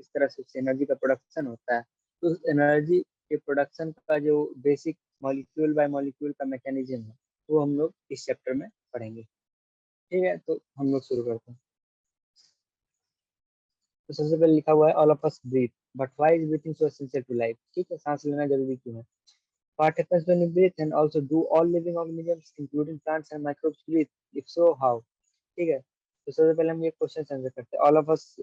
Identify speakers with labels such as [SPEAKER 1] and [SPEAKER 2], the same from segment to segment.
[SPEAKER 1] किस तरह से उससे एनर्जी का प्रोडक्शन होता है। तो उस एनर्जी के प्रोडक्शन का जो बेसिक मॉलिक्यूल बाय मॉलिक्यूल का मैकेनिज्म है वो हम लोग इस चैप्टर में पढ़ेंगे। ठीक है, तो हम लोग शुरू करते हैं। तो सबसे पहले लिखा हुआ है all of us breathe, but why is breathing so essential to life. ठीक है, सांस लेना जरूरी क्यों है। What happens when you breathe and also do all living organisms including plants and microbes breathe, if so how. ठीक है, तो सबसे पहले हम ये क्वेश्चन आंसर करते हैं। All of us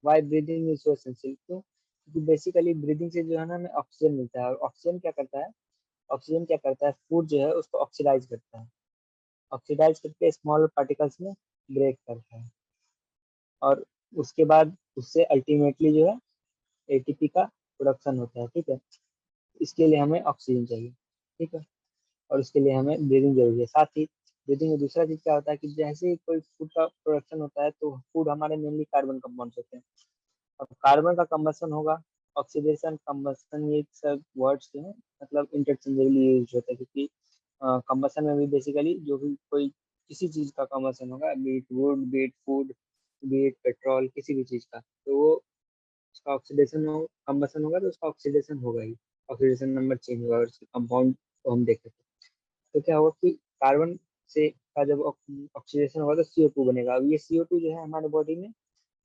[SPEAKER 1] why breathing is so essential, क्यों, क्योंकि बेसिकली ब्रीदिंग से जो है ना हमें ऑक्सीजन मिलता है, और ऑक्सीजन क्या करता है, ऑक्सीजन क्या करता है, फूड जो है उसको ऑक्सीडाइज करता है, ऑक्सीडाइज करके स्मॉल पार्टिकल्स में ब्रेक करता है, और उसके बाद उससे अल्टीमेटली जो है एटीपी का प्रोडक्शन होता है। ठीक है, इसके लिए हमें ऑक्सीजन चाहिए। ठीक है, और उसके लिए हमें ब्रीदिंग जरूरी है। साथ ही ब्रीदिंग में दूसरा चीज क्या होता है कि जैसे ही कोई फूड का प्रोडक्शन होता है तो फूड हमारे मेनली कार्बन कंपाउंड होते हैं। अब कार्बन का कंबसन होगा, ऑक्सीडेशन कंबसन, ये सब वर्ड्स जो है मतलब इंटरचेंजेबली यूज होता है, क्योंकि कंबसन में भी बेसिकली जो भी कोई किसी चीज का कंबसन होगा, be it wood, be it food, be it petrol, किसी भी चीज का, तो वो उसका ऑक्सीडेशन हो, कंबसन होगा तो उसका ऑक्सीडेशन होगा ही, ऑक्सीडेशन नंबर चेंज होगा, और उसके कंपाउंड को हम देखें तो क्या होगा कि कार्बन से का जब ऑक्सीडेशन होगा तो CO2 बनेगा। अब ये CO2 जो है हमारे बॉडी में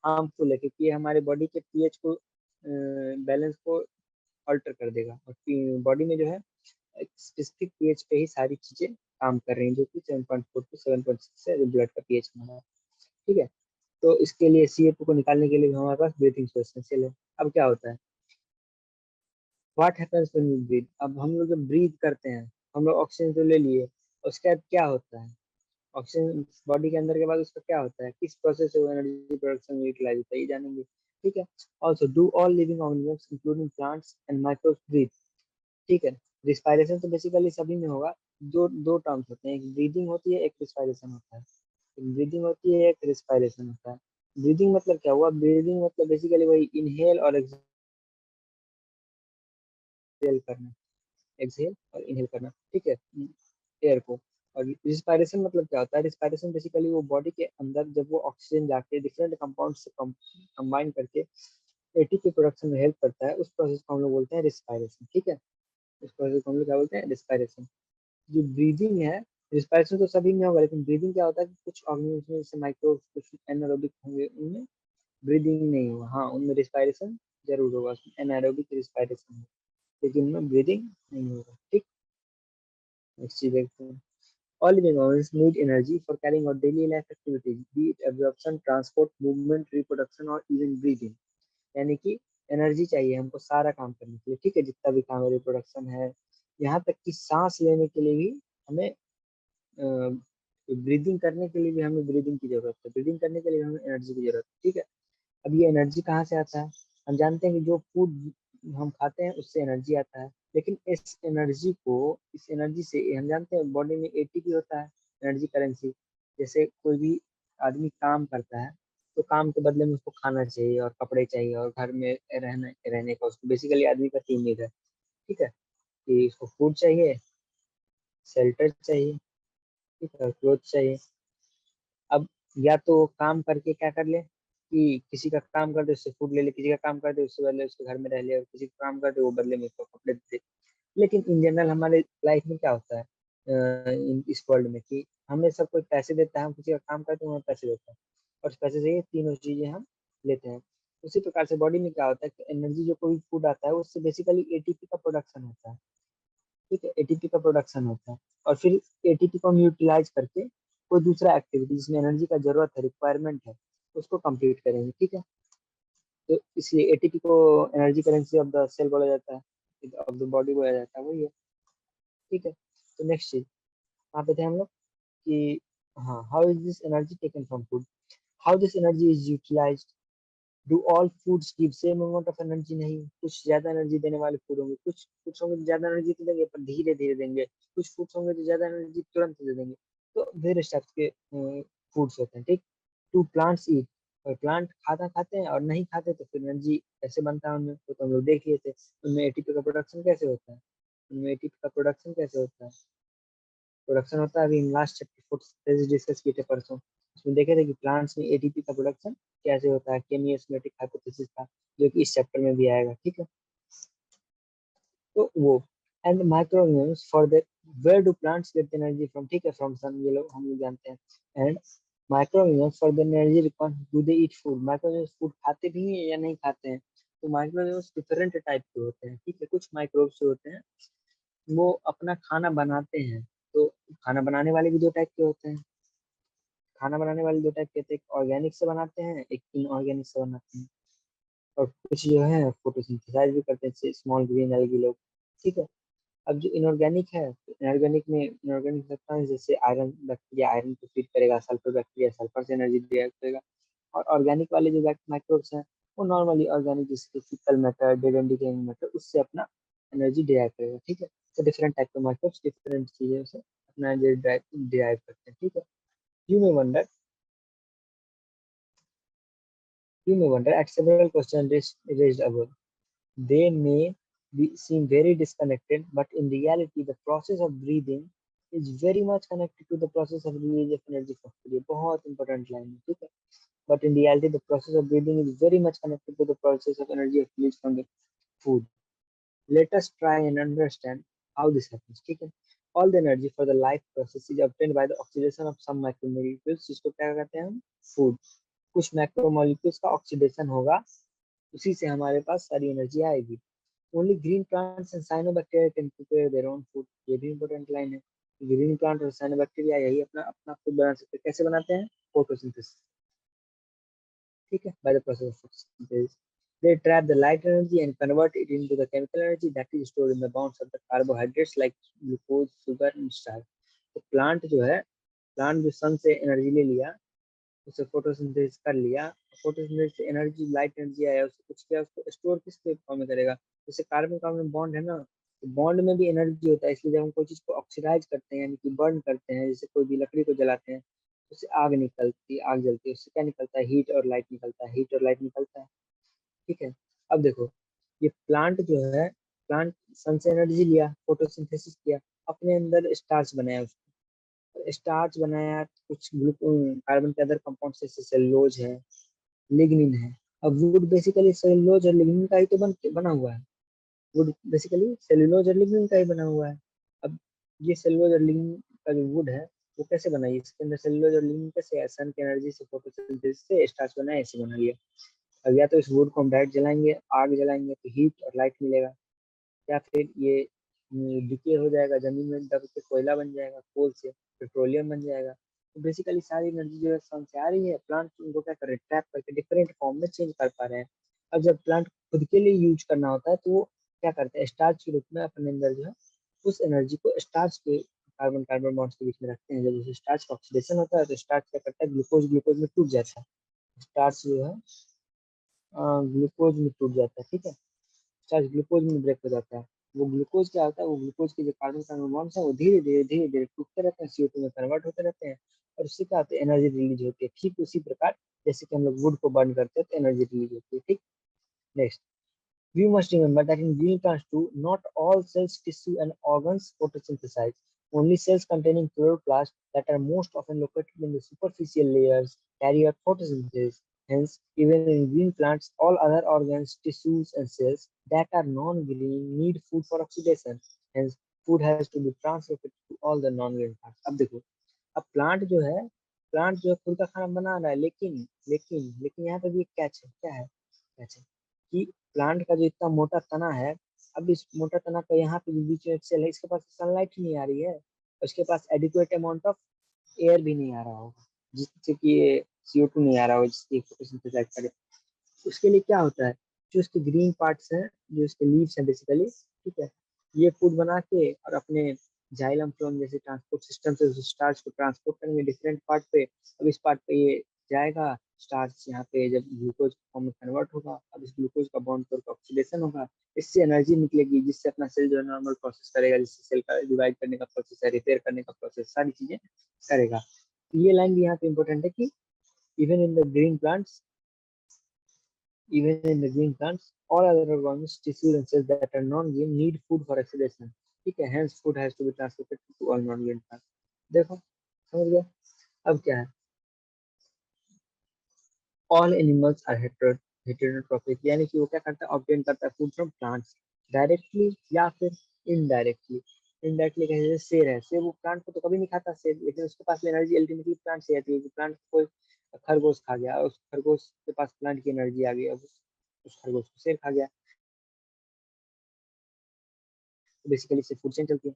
[SPEAKER 1] हार्मफुल है, क्योंकि ये हमारे बॉडी के पीएच को बैलेंस को अल्टर कर देगा, और बॉडी में जो है एक स्पेसिफिक पीएच पे ही सारी चीजें काम कर रही हैं, जो कि 7.4 टू 7.6 है, जो ब्लड का पीएच हमारा है। ठीक है, तो इसके लिए CO2 को निकालने के लिए भी हमारे पास ब्रीथिंग एसेंशियल है। अब क्या होता है, what happens when we breathe. अब हम लोग जब ब्रीथ करते हैं, हम लोग ऑक्सीजन तो ले लिए, उसके बाद क्या होता है, ऑक्सीजन बॉडी के अंदर के बाद उसका क्या होता है, किस प्रोसेस से वो एनर्जी प्रोडक्शन में यूटिलाइज होता है, ये जानेंगे। ठीक है, also do all living organisms including plants and microbes breathe. ठीक है, रिस्पायरेशन तो बेसिकली सभी में होगा। दो दो टर्म्स होते हैं, एक ब्रीदिंग होती है, एक रिस्पायरेशन होता है। एक ब्रीदिंग होती है, एक रिस्पायरेशन होता है। ब्रीदिंग मतलब क्या हुआ, ब्रीदिंग मतलब बेसिकली वही इनहेल और एक्सहेल करना, एक्सहेल और इनहेल करना। ठीक है, एयर को। और रिस्पायरेशन मतलब क्या होता है, रिस्पायरेशन बेसिकली वो बॉडी के अंदर जब वो ऑक्सीजन जाके डिफरेंट कंपाउंड से कंबाइन करके एटीपी प्रोडक्शन में हेल्प करता है, उस प्रोसेस को हम लोग बोलते हैं रिस्पायरेशन। ठीक है, उस प्रोसेस को हम लोग क्या बोलते हैं, रिस्पायरेशन। जो ब्रीदिंग है, रिस्पायरेशन तो सभी में होगा, लेकिन ब्रीदिंग क्या होता है कि कुछ ऑर्गेनिज्म जैसे माइक्रो, कुछ एनारोबिक होंगे, उनमें ब्रीदिंग नहीं होगा, हाँ उनमें रिस्पायरेशन जरूर होगा, एनारोबिक रिस्पायरेशन होगा, लेकिन उनमें ब्रीदिंग नहीं होगा। ठीक, नेक्स्ट चीज देखते हैं। All living organisms need energy for carrying out daily life activities, be it absorption, transport, movement, reproduction or even breathing. यानी कि एनर्जी चाहिए हमको सारा काम करने के लिए। ठीक है, जितना भी काम है, रिप्रोडक्शन है, यहाँ तक कि सांस लेने के लिए भी हमें, ब्रीदिंग करने के लिए भी हमें ब्रीदिंग की जरूरत है, ब्रीदिंग करने के लिए हमें एनर्जी की जरूरत है। ठीक है, अब ये एनर्जी कहाँ से आता है, हम जानते हैं कि जो फूड हम खाते हैं उससे एनर्जी आता है, लेकिन इस एनर्जी से हम जानते हैं बॉडी में एटीपी होता है, एनर्जी करेंसी। जैसे कोई भी आदमी काम करता है तो काम के बदले में उसको खाना चाहिए और कपड़े चाहिए और घर में रहने रहने का, उसको बेसिकली आदमी का 3 नीड है। ठीक है, कि उसको फूड चाहिए, शेल्टर चाहिए, ठीक है, क्लोथ चाहिए। अब या तो काम करके क्या कर ले कि किसी का काम कर दे उससे फूड ले ले, किसी का काम कर दे उससे बदले उसके घर में रह ले, और किसी का काम कर दे वो बदले में उसको कपड़े दे। लेकिन इन जनरल हमारे लाइफ में क्या होता है, इस वर्ल्ड में, कि हमें सब कोई पैसे देता है, हम किसी का काम करते हैं हमें पैसे देता है, और उस पैसे से ये तीनों चीजें हम लेते हैं। उसी प्रकार से बॉडी में क्या होता है कि एनर्जी जो कोई फूड आता है उससे बेसिकली एटीपी का प्रोडक्शन होता है। ठीक है, एटीपी का प्रोडक्शन होता है, और फिर एटीपी को हम यूटिलाइज करके कोई दूसरा एक्टिविटी जिसमें एनर्जी का जरूरत है, रिक्वायरमेंट है, उसको कंप्लीट करेंगे। ठीक है, तो इसलिए एटीपी को energy currency of the cell बोला जाता है, ऑफ द बॉडी बोला जाता है, वही है। ठीक है, तो नेक्स्ट चीज यहाँ पे थे हम लोग कि हाँ, how is this energy taken from food, how this energy is utilised. Do all foods give same amount of energy, नहीं, कुछ ज्यादा एनर्जी देने वाले फूड होंगे, कुछ होंगे तो ज्यादा एनर्जी तो देंगे पर धीरे धीरे देंगे, कुछ फूड्स होंगे तो ज्यादा एनर्जी तुरंत दे देंगे। तो वेरियस टाइप्स के फूड्स होते हैं। ठीक, टू प्लांट्स ईट, और प्लांट खाता खाते हैं और नहीं खाते तो फिर एनर्जी कैसे बनता है उनमें, तो हम लोग देख लिए थे। उनमें एटीपी का प्रोडक्शन कैसे होता है, उनमें एटीपी का प्रोडक्शन कैसे होता है, प्रोडक्शन होता है, अभी लास्ट चैप्टर डिस्कस किए थे परसों। उसमें देखे थे कि प्लांट्स में एटीपी का प्रोडक्शन कैसे होता है, केमियोस्मेटिक हाइपोथेसिस था, जो कि इस चैप्टर में भी आएगा, ठीक है। तो वो and microwaves for that, where do plants get energy from, ठीक है, फ्रॉम सन, ये लोग हम लोग जानते हैं। And microwaves for the energy required, do they eat food, microwaves food खाते भी हैं या नहीं खाते हैं। तो माइक्रोवेव्स डिफरेंट टाइप के होते हैं, ठीक है। कुछ माइक्रोब्स जो होते हैं वो अपना खाना बनाते हैं। तो खाना बनाने वाले भी दो टाइप के होते हैं, खाना बनाने वाले दो टाइप के होते हैं, एक ऑर्गेनिक से बनाते हैं, एक इनऑर्गेनिक से बनाते हैं। और कुछ जो है फोटोसिंथेसाइज भी करते हैं, जैसे स्मॉल ग्रीन एल्गी लोग, ठीक है। अब जो इनऑर्गेनिक है, इनऑर्गेनिक में इनऑर्गेनिक सब्सटेंस जैसे आयरन बैक्टीरिया आयरन को फीड करेगा, सल्फर बैक्टीरिया सल्फर से एनर्जी डिराइव करेगा। और ऑर्गेनिक वाले जो माइक्रोब्स हैं वो नॉर्मली ऑर्गेनिक, जैसे faecal matter, dead and decaying matter, उससे अपना एनर्जी डिराइव करेगा, ठीक है। तो डिफरेंट टाइप के माइक्रोब्स डिफरेंट चीज़ों से अपना एनर्जी डिराइव करते हैं, ठीक है। You may wonder you may wonder at several questions raised above. They may seem very disconnected, but in reality, the process of breathing is very much connected to the process of release of energy from food. ये बहुत important line है, ठीक है। But in reality, the process of breathing is very much connected to the process of energy of release from the food. Let us try and understand how this happens, ठीक है। All the energy for the life process is obtained by the oxidation of some macromolecules, जिसको क्या कहते हैं हम, food। कुछ macromolecules का oxidation होगा, उसी से हमारे पास सारी एनर्जी आएगी। Only green plants and cyanobacteria can prepare their own food, ये भी इंपॉर्टेंट लाइन है। ग्रीन प्लांट और साइनोबैक्टीरिया यही अपना अपना फूड बना सकते हैं। कैसे बनाते हैं, फोटोसिंथेसिस, ठीक है, by the process of photosynthesis. They trap the light energy and convert it into the chemical energy that is stored in the bonds of the carbohydrates like glucose, sugar and starch। तो plant जो है, plant जो सन से energy ले लिया, उसे photosynthesis कर लिया, फोटोसिंथेसिस से एनर्जी लाइट एनर्जी आया, उससे कुछ किया, उसको स्टोर किस पे फॉर्म में करेगा, जैसे कार्बन कार्बन बॉन्ड है ना, तो बॉन्ड में भी एनर्जी होता है। इसलिए जब हम कोई चीज को ऑक्सीडाइज करते हैं यानी कि बर्न करते हैं, जैसे कोई भी लकड़ी को जलाते हैं, उससे आग निकलती है, आग जलती है, उससे क्या निकलता है, हीट और लाइट निकलता है, हीट और लाइट निकलता है, ठीक है। अब देखो, ये प्लांट जो है, प्लांट सन से एनर्जी लिया, फोटोसिंथेसिस किया, अपने अंदर स्टार्च बनाया, स्टार्च बनाया, कुछ कार्बन के अदर कंपाउंड जैसे सेलुलोज है, लिग्निन है। अब वुड बेसिकली सेलुलोज और लिग्निन का ही तो बना हुआ है। वुड बेसिकली सेलुलोज और लिग्निन का ही बना हुआ है। अब ये सेलुलोज और लिग्निन का जो वुड है वो कैसे बना, इसके अंदर सेलुलोज और लिग्निन कैसे है, सन की एनर्जी से फोटोसिंथेसिस से स्टार्च बनाया, ऐसे बना लिया। अब या तो इस वुड को हम डायरेक्ट जलाएंगे, आग जलाएंगे तो हीट और लाइट मिलेगा, या फिर ये डिके हो जाएगा, जमीन में दब के कोयला बन जाएगा, कोल से पेट्रोलियम बन जाएगा। तो बेसिकली सारी एनर्जी जो है सन से आ रही है, प्लांट उनको क्या कर रहे हैं, ट्रैप करके डिफरेंट फॉर्म में चेंज कर पा रहे हैं। अब जब प्लांट खुद के लिए यूज करना होता है तो वो क्या करते हैं, स्टार्च के रूप में अपने अंदर जो है उस एनर्जी को स्टार्च के कार्बन कार्बन बॉन्ड्स के बीच में रखते हैं। जब उसे स्टार्च का ऑक्सीडेशन होता है तो स्टार्च क्या करता है, ग्लूकोज ग्लूकोज में टूट जाता है, स्टार्च जो है ग्लूकोज में टूट जाता है, ठीक है। चार्ज ग्लूकोज में ब्रेक हो जाता है। वो ग्लूकोज क्या होता है, वो ग्लूकोज के जो कार्बन कार्बन बॉन्ड्स है वो धीरे धीरे टूटते रहते हैं, CO2 में कन्वर्ट होते रहते हैं, और उससे क्या होता है, एनर्जी रिलीज होती है। ठीक उसी प्रकार जैसे कि हम लोग वुड को बर्न करते हैं तो एनर्जी रिलीज होती है, ठीक। Next, we must remember that in green plants too, not all cells, tissue, and organs photosynthesize. Only cells containing chloroplasts that are most often located in the superficial layers carry out photosynthesis. Hence, even in green plants, all other organs, tissues, and cells that are non-green need food for oxidation. Hence, food has to be transported to all the non-green plants. अब देखो, अब plant जो है खुद का खाना बना रहा है, लेकिन यहाँ पे भी एक कैच है, क्या है कैच है, कि प्लांट का जो इतना मोटा तना है, अब इस मोटा तना का यहाँ पे जो बीच में एक सेल है, इसके पास सनलाइट ही नहीं आ रही है, उसके पास एडिक्वेट अमाउंट ऑफ एयर भी नहीं आ रहा होगा, जिससे कि ये CO2 नहीं आ रहा होगा, जिससे फोटोसिंथेसाइज करे। उसके लिए क्या होता है, जो इसके ग्रीन पार्ट्स हैं, जो इसके लीव्स हैं बेसिकली, ठीक है, ये फूड बना के और अपने जाइलम फ्लोएम जैसे ट्रांसपोर्ट सिस्टम से उस स्टार्च को ट्रांसपोर्ट करेंगे डिफरेंट पार्ट पे। अब इस पार्ट पे ये जाएगा स्टार्च, यहाँ पे जब ग्लूकोज फॉर्म में कन्वर्ट होगा, अब इस ग्लूकोज का बॉन्ड तोड़ ऑक्सीडेशन होगा, इससे एनर्जी निकलेगी, जिससे अपना सेल जो है नॉर्मल प्रोसेस करेगा, जिससे सेल का डिवाइड करने का प्रोसेस है, रिपेयर करने का प्रोसेस, सारी चीजें करेगा। तो ये लाइन भी यहाँ पे इंपॉर्टेंट है कि even in the green plants Even in the green plants, all other organisms, tissues, and cells that are non-green need food for oxidation. ठीक है, hence food has to be transported to all non-green plants. देखो, समझ गए। अब क्या है, all animals are heterotrophic, यानी कि वो क्या करता है, ऑब्टेन करता है फूड फ्रॉम प्लांट्स डायरेक्टली या फिर इनडायरेक्टली। इनडायरेक्टली कैसे, जैसे शेर है, शेर वो प्लांट को तो कभी नहीं खाता शेर, लेकिन उसके पास एनर्जी अल्टीमेटली प्लांट से आती है कि प्लांट कोई खरगोश खा गया, उस खरगोश के पास प्लांट की एनर्जी आ गई, अब उस खरगोश को शेर खा गया, तो बेसिकली से फूड चेन चलती है।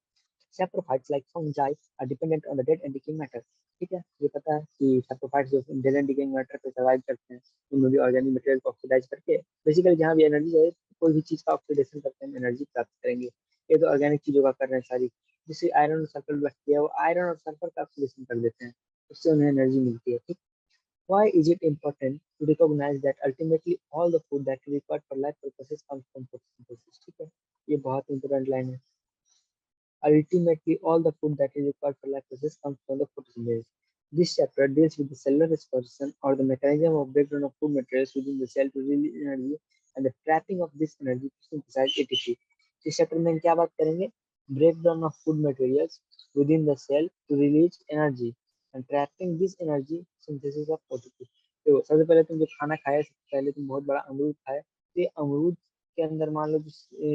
[SPEAKER 1] Saprophytes like fungi are dependent on the dead and decaying matter. ठीक है, ये पता है कि सैप्रोफाइट्स जो डेड एंड डिकेइंग मैटर पे सर्वाइव करते हैं, उनमें भी ऑर्गेनिक मटेरियल को ऑक्सीडाइज करके बेसिकली जहाँ भी एनर्जी है, कोई भी चीज का ऑक्सीडेशन करके हम एनर्जी प्राप्त करेंगे। ये तो ऑर्गेनिक चीजों का कर रहे हैं सारी। जैसे आयरन और सल्फर बैक्टीरिया है, वो आयरन और सल्फर का ऑक्सीडेशन कर देते हैं, उससे उन्हें एनर्जी मिलती है। ठीक, why is it important to recognize that ultimately all the food that is required for life purposes comes from photosynthesis? ठीक है, ये बहुत इंपॉर्टेंट लाइन है। Ultimately, all the food that is required for life process comes from the photosynthesis. This chapter deals with the cellular respiration or the mechanism of breakdown of food materials within the cell to release energy and the trapping of this energy to synthesize ATP. इस chapter में हम क्या बात करेंगे? Breakdown of food materials within the cell to release energy and trapping this energy synthesis of ATP. तो सबसे पहले तुम जो खाना खाया, सबसे पहले तुम बहुत बड़ा अमरूद खाया, तो ये अमरूद के अंदर मान लो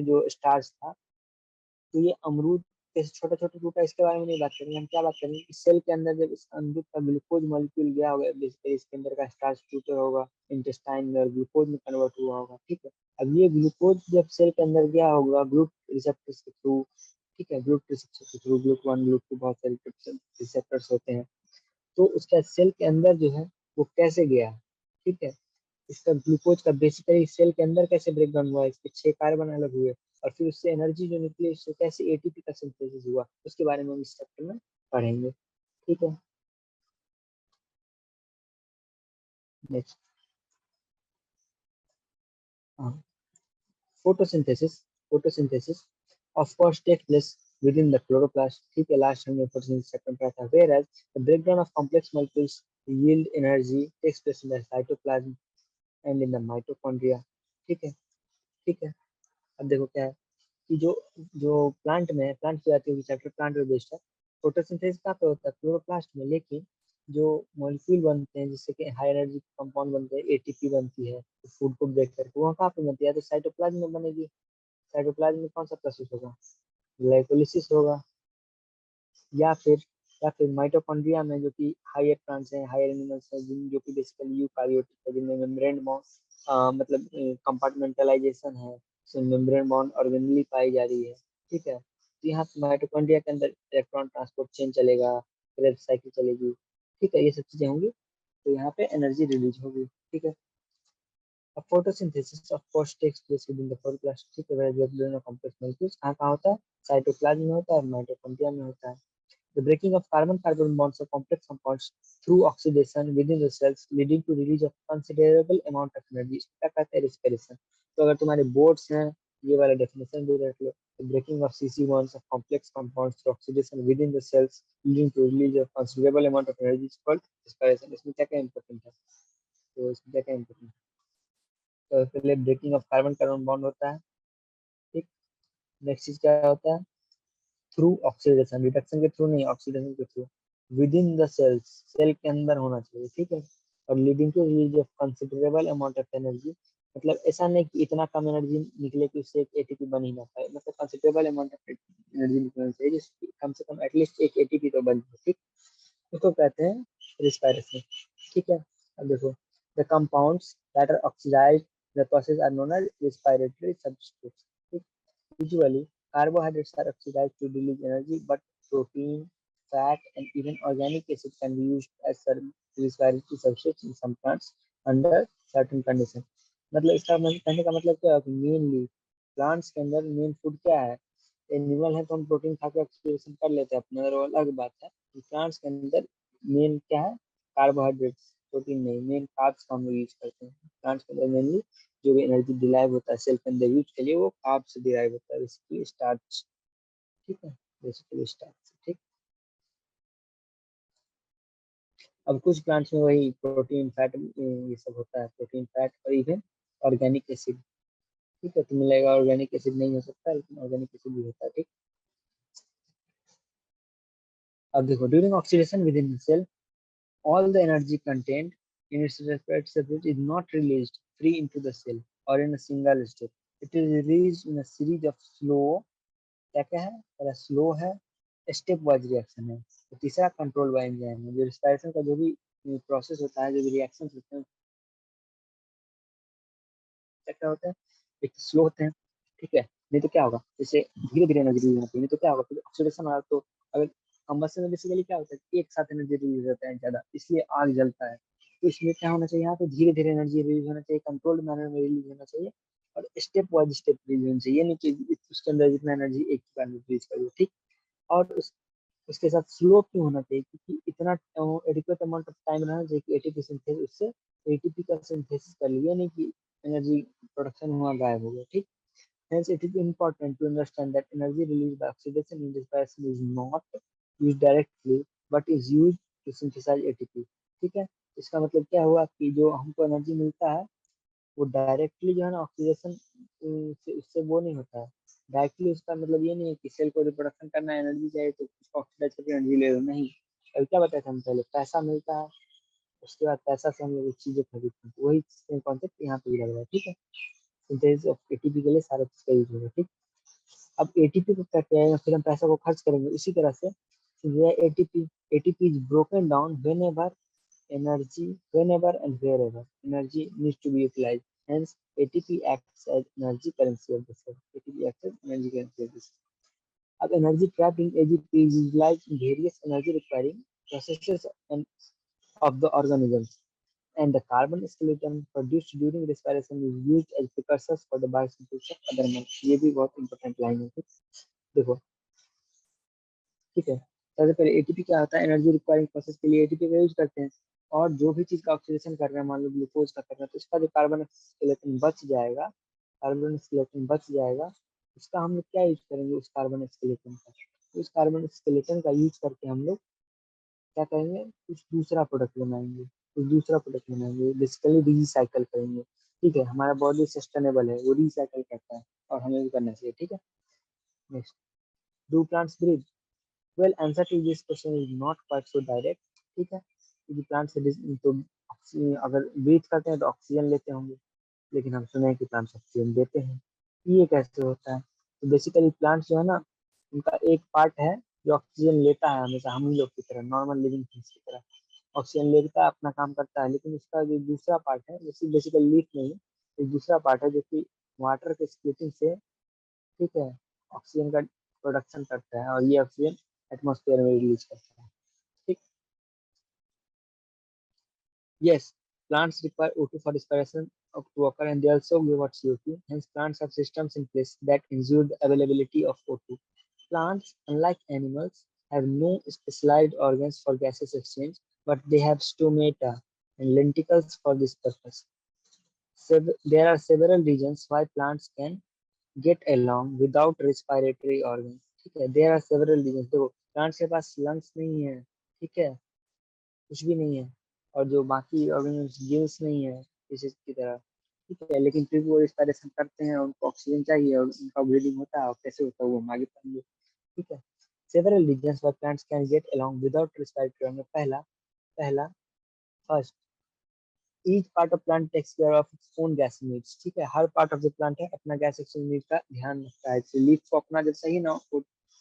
[SPEAKER 1] जो स्टार्च था, तो ये अमरूद कैसे छोटा छोटा टूटा, इसके बारे में नहीं बात करेंगे। हम क्या बात करेंगे, इस सेल के अंदर जब इस अमरूद का ग्लूकोज मॉलिक्यूल गया होगा, बेसिकली इसके अंदर का स्टार्च टूटा होगा इंटेस्टाइन में और ग्लूकोज में कन्वर्ट हुआ होगा। ठीक है, अब ये ग्लूकोज जब सेल के अंदर गया होगा ग्लूट रिसेप्टर्स के थ्रू, ठीक है, ग्लूट रिसेप्टर के थ्रू, ग्लूट वन ग्लूट टू बहुत सारे रिसेप्टर्स होते हैं, तो उसका सेल के अंदर जो है वो कैसे गया, ठीक है, इसका ग्लूकोज का बेसिकली सेल के अंदर कैसे ब्रेक डाउन हुआ, इसके 6 कार्बन अलग हुए और फिर उससे एनर्जी जो निकली, उससे कैसे एटीपी का सिंथेसिस हुआ, उसके बारे में हम इस चैप्टर में पढ़ेंगे। ठीक है, next, photosynthesis. Photosynthesis of course take place within the chloroplast. ठीक है, लास्ट हमने फोटोसिंथेसिस चैप्टर में पढ़ा था, whereas the breakdown of complex molecules yield energy takes place in the cytoplasm and in the mitochondria। ठीक है, ठीक है, अब देखो क्या है कि जो जो प्लांट में, प्लांट की बात होगी, चैप्टर प्लांट पे बेस्ड है। फोटोसिंथेसिस कहाँ पे होता है, क्लोरोप्लास्ट में, लेकिन जो मॉलिक्यूल बनते हैं जिससे कि हाई एनर्जी कंपाउंड बनते हैं, एटीपी बनती है फूड को ब्रेक करके, वहाँ कहाँ पे बनती है, या तो साइटोप्लाज्म में बनेगी। साइटोप्लाज्म में कौन सा प्रोसेस होगा, ग्लाइकोलिसिस होगा, या फिर माइटोकॉन्ड्रिया में, जो कि हायर प्लांट्स हैं, हायर एनिमल्स हैं, जिन जो कि बेसिकली यूकारियोटिक है, जिनमें मेम्ब्रेन मतलब कंपार्टमेंटलाइजेशन है, मेम्ब्रेन बॉन्ड ऑर्गेनली पाई जा रही है। ठीक है, तो यहाँ माइटोकॉन्ड्रिया के अंदर इलेक्ट्रॉन ट्रांसपोर्ट चेन चलेगा, क्रेब साइकिल चलेगी। ठीक है, ये सब चीजें होंगी, तो यहाँ पे एनर्जी रिलीज होगी। ठीक है, अब photosynthesis of course takes place within the chloroplast। ठीक है, where the दोनों complex molecules कहाँ कहाँ होता है, साइटोप्लाज्म में होता है और माइटोकॉन्ड्रिया में होता है। The breaking of carbon-carbon bonds of complex compounds through oxidation within the cells, leading to release of considerable amount of energy। इसको क्या कहते हैं, respiration। तो अगर तुम्हारे बोर्ड्स हैं, ये वाला डेफिनेशन भी रख लो। The breaking of CC bonds of complex compounds through oxidation within the cells, leading to release of considerable amount of energy is called respiration। इसमें क्या क्या इंपॉर्टेंट है, तो इसमें क्या क्या इंपॉर्टेंट है, तो पहले breaking of carbon carbon bond होता है। ठीक, नेक्स्ट चीज क्या होता है, थ्रू ऑक्सीडेशन, रिडक्शन के थ्रू नहीं, ऑक्सीडेशन के through, within the cells, cell के अंदर होना चाहिए। ठीक है, और leading to release of considerable amount of energy, मतलब ऐसा नहीं कि इतना कम एनर्जी निकले कि उससे एक एटीपी बन ही ना पाए, मतलब कंसिडरेबल अमाउंट ऑफ एनर्जी निकलना चाहिए जिसकी कम से कम एटलीस्ट एक एटीपी तो बन जाए। ठीक, उसको कहते हैं रिस्पायरेशन। ठीक है, अब देखो, the compounds that are oxidised the process are known as respiratory substitutes. Usually, carbohydrates are oxidized to release energy, but protein, fat, and even organic acid can be used as respiratory substrates in some plants under certain conditions। मतलब इसका कहने का मतलब क्या है कि mainly plants के अंदर मेन फूड क्या है, एनिमल है तो हम प्रोटीन खा के ऑक्सीडेशन कर लेते हैं अपने, वो अलग बात है। प्लांट्स के अंदर मेन क्या है, कार्बोहाइड्रेट्स, प्रोटीन नहीं, मेन कार्ब्स का हम लोग यूज करते हैं प्लांट्स के अंदर मेनली। जो भी एनर्जी डिराइव होता है सेल के अंदर यूज के लिए, वो कार्ब से डिराइव होता है, बेसिकली स्टार्च। ठीक है, बेसिकली स्टार्च। ठीक, अब कुछ प्लांट्स में वही प्रोटीन फैट ये सब होता है, प्रोटीन फैट और इवन ऑर्गेनिक एसिड। ठीक है, तो मिलेगा ऑर्गेनिक एसिड नहीं हो सकता, लेकिन ऑर्गेनिक एसिड भी होता है। ठीक, अब देखो, during oxidation within cell all the energy contained in its respiratory substance is not released free into the cell or in a single step. It is released in a series of slow, क्या क्या है, पहला slow है, step wise reaction है, तो तीसरा control by enzyme है। जो रिस्पायरेशन का जो भी प्रोसेस होता है, जो भी रिएक्शन होते हैं, क्या होता है, एक स्लो होते हैं, ठीक है। नहीं तो क्या होगा, जैसे धीरे धीरे एनर्जी रिलीज होती है, नहीं तो क्या होगा, फिर ऑक्सीडेशन होगा। तो अगर कंबशन में बेसिकली क्या होता है कि एक साथ एनर्जी रिलीज होता है ज्यादा, इसलिए आग जलता है। तो इसमें क्या होना चाहिए, यहाँ पे धीरे धीरे एनर्जी रिलीज होना चाहिए, कंट्रोल्ड मैनर में रिलीज होना चाहिए, और स्टेप वाइज स्टेप रिलीज होना चाहिए, नहीं कि उसके अंदर जितना एनर्जी एक बार में रिलीज कर दो, ठीक। और उसके साथ स्लो क्यों होना चाहिए, क्योंकि इतना एडिक्वेट अमाउंट ऑफ टाइम रहना चाहिए कि एटीपी सिंथेसिस, उससे एटीपी का सिंथेसिस कर लिया, नहीं कि एनर्जी प्रोडक्शन हुआ गायब हो गया, ठीक। Hence, it is important to understand that energy released by oxidation in respiration is not used directly, but is used to synthesize ATP. ठीक है, इसका मतलब क्या हुआ कि जो हमको एनर्जी मिलता है वो डायरेक्टली जो है ना ऑक्सीडेशन से उससे वो नहीं होता है। डायरेक्टली उसका मतलब ये नहीं है कि सेल को रिप्रोडक्शन करना है, एनर्जी चाहिए तो उसको ऑक्सीडाइज करके एनर्जी ले लो, नहीं। अभी क्या बताया था हम पहले, पैसा मिलता है, उसके बाद पैसा से हम लोग चीजें खरीदते हैं, तो वही सेम कॉन्सेप्ट यहाँ पे भी लग रहा है, ठीक है। सिंथेसिस ऑफ एटीपी के लिए सारा चीज का यूज होगा, ठीक। अब एटीपी को क्या किया, फिर हम पैसा को खर्च करेंगे इसी तरह से। ATP ATP is broken down energy whenever and wherever energy needs to be utilized. Hence, ATP acts as energy currency of the cell. ATP acts as energy currency of the cell. अब energy trapped in ATP is utilized in various energy requiring processes and of the organisms. And the carbon skeleton produced during respiration is used as precursors for the biosynthesis of other molecules. ये भी बहुत important line है, देखो, ठीक है। सबसे पहले ATP क्या होता है, एनर्जी रिक्वायरिंग प्रोसेस के लिए एटीपी का यूज करते हैं। और जो भी चीज का ऑक्सीडेशन कर रहे हैं, मान लो ग्लूकोज का कर रहे हैं, तो इसका जो कार्बन स्केलेटन बच जाएगा, कार्बन स्केलेटन बच जाएगा, उसका हम लोग क्या यूज करेंगे, उस कार्बन स्केलेटन का, उस कार्बन स्केलेटन का यूज करके हम लोग क्या करेंगे, कुछ दूसरा प्रोडक्ट बनाएंगे, कुछ दूसरा प्रोडक्ट बनाएंगे, बेसिकली रिसाइकल करेंगे, ठीक है। हमारा बॉडी सस्टेनेबल है, वो रिसाइकल करता है, और हमें भी करना चाहिए, ठीक है। Next, do plants breathe? Well, answer to this question is not quite so direct, ठीक है, क्योंकि प्लांट से तो अगर ब्रीथ करते हैं तो ऑक्सीजन लेते होंगे, लेकिन हम सुने हैं कि प्लांट्स ऑक्सीजन देते हैं, ये कैसे होता है। तो बेसिकली प्लांट्स जो है ना, उनका एक पार्ट है जो ऑक्सीजन लेता है हमेशा, हम लोग की तरह, नॉर्मल लिविंग थिंग्स की तरह ऑक्सीजन लेता है, अपना काम करता है, लेकिन उसका जो दूसरा पार्ट है, जैसे बेसिकली लीफ नहीं, एक दूसरा पार्ट है जो कि वाटर के स्प्लिटिंग से, ठीक है, ऑक्सीजन का प्रोडक्शन करता है, और ये ऑक्सीजन एटमॉस्फेयर में रिलीज करता है, ठीक। Yes, plants require O2 for respiration of to occur, and they also give out CO2. Hence, plants have systems in place that ensure the availability of O2. Plants, unlike animals, have no specialized organs for gaseous exchange, but they have stomata and lenticles for this purpose. There are several reasons why plants can get along without respiratory organs. ठीक है, there are several reasons. देखो, plants के पास lungs नहीं है, ठीक है, कुछ भी नहीं है, और जो बाकी ऑर्गेनिम्स गिल्स नहीं है किसी की तरह, ठीक है, लेकिन फिर भी वो रिस्पायरेशन करते हैं, उनको ऑक्सीजन चाहिए, और उनका ब्रीदिंग होता है, और कैसे होता है वो हम आगे पढ़ेंगे, ठीक है। Several reasons why plants can get along without respiratory organ. पहला पहला first, each part of plant takes care of its own gas needs, ठीक है, हर पार्ट ऑफ द प्लांट है अपना गैस एक्सचेंज नीड का ध्यान रखता है। लीफ को अपना जब सही ना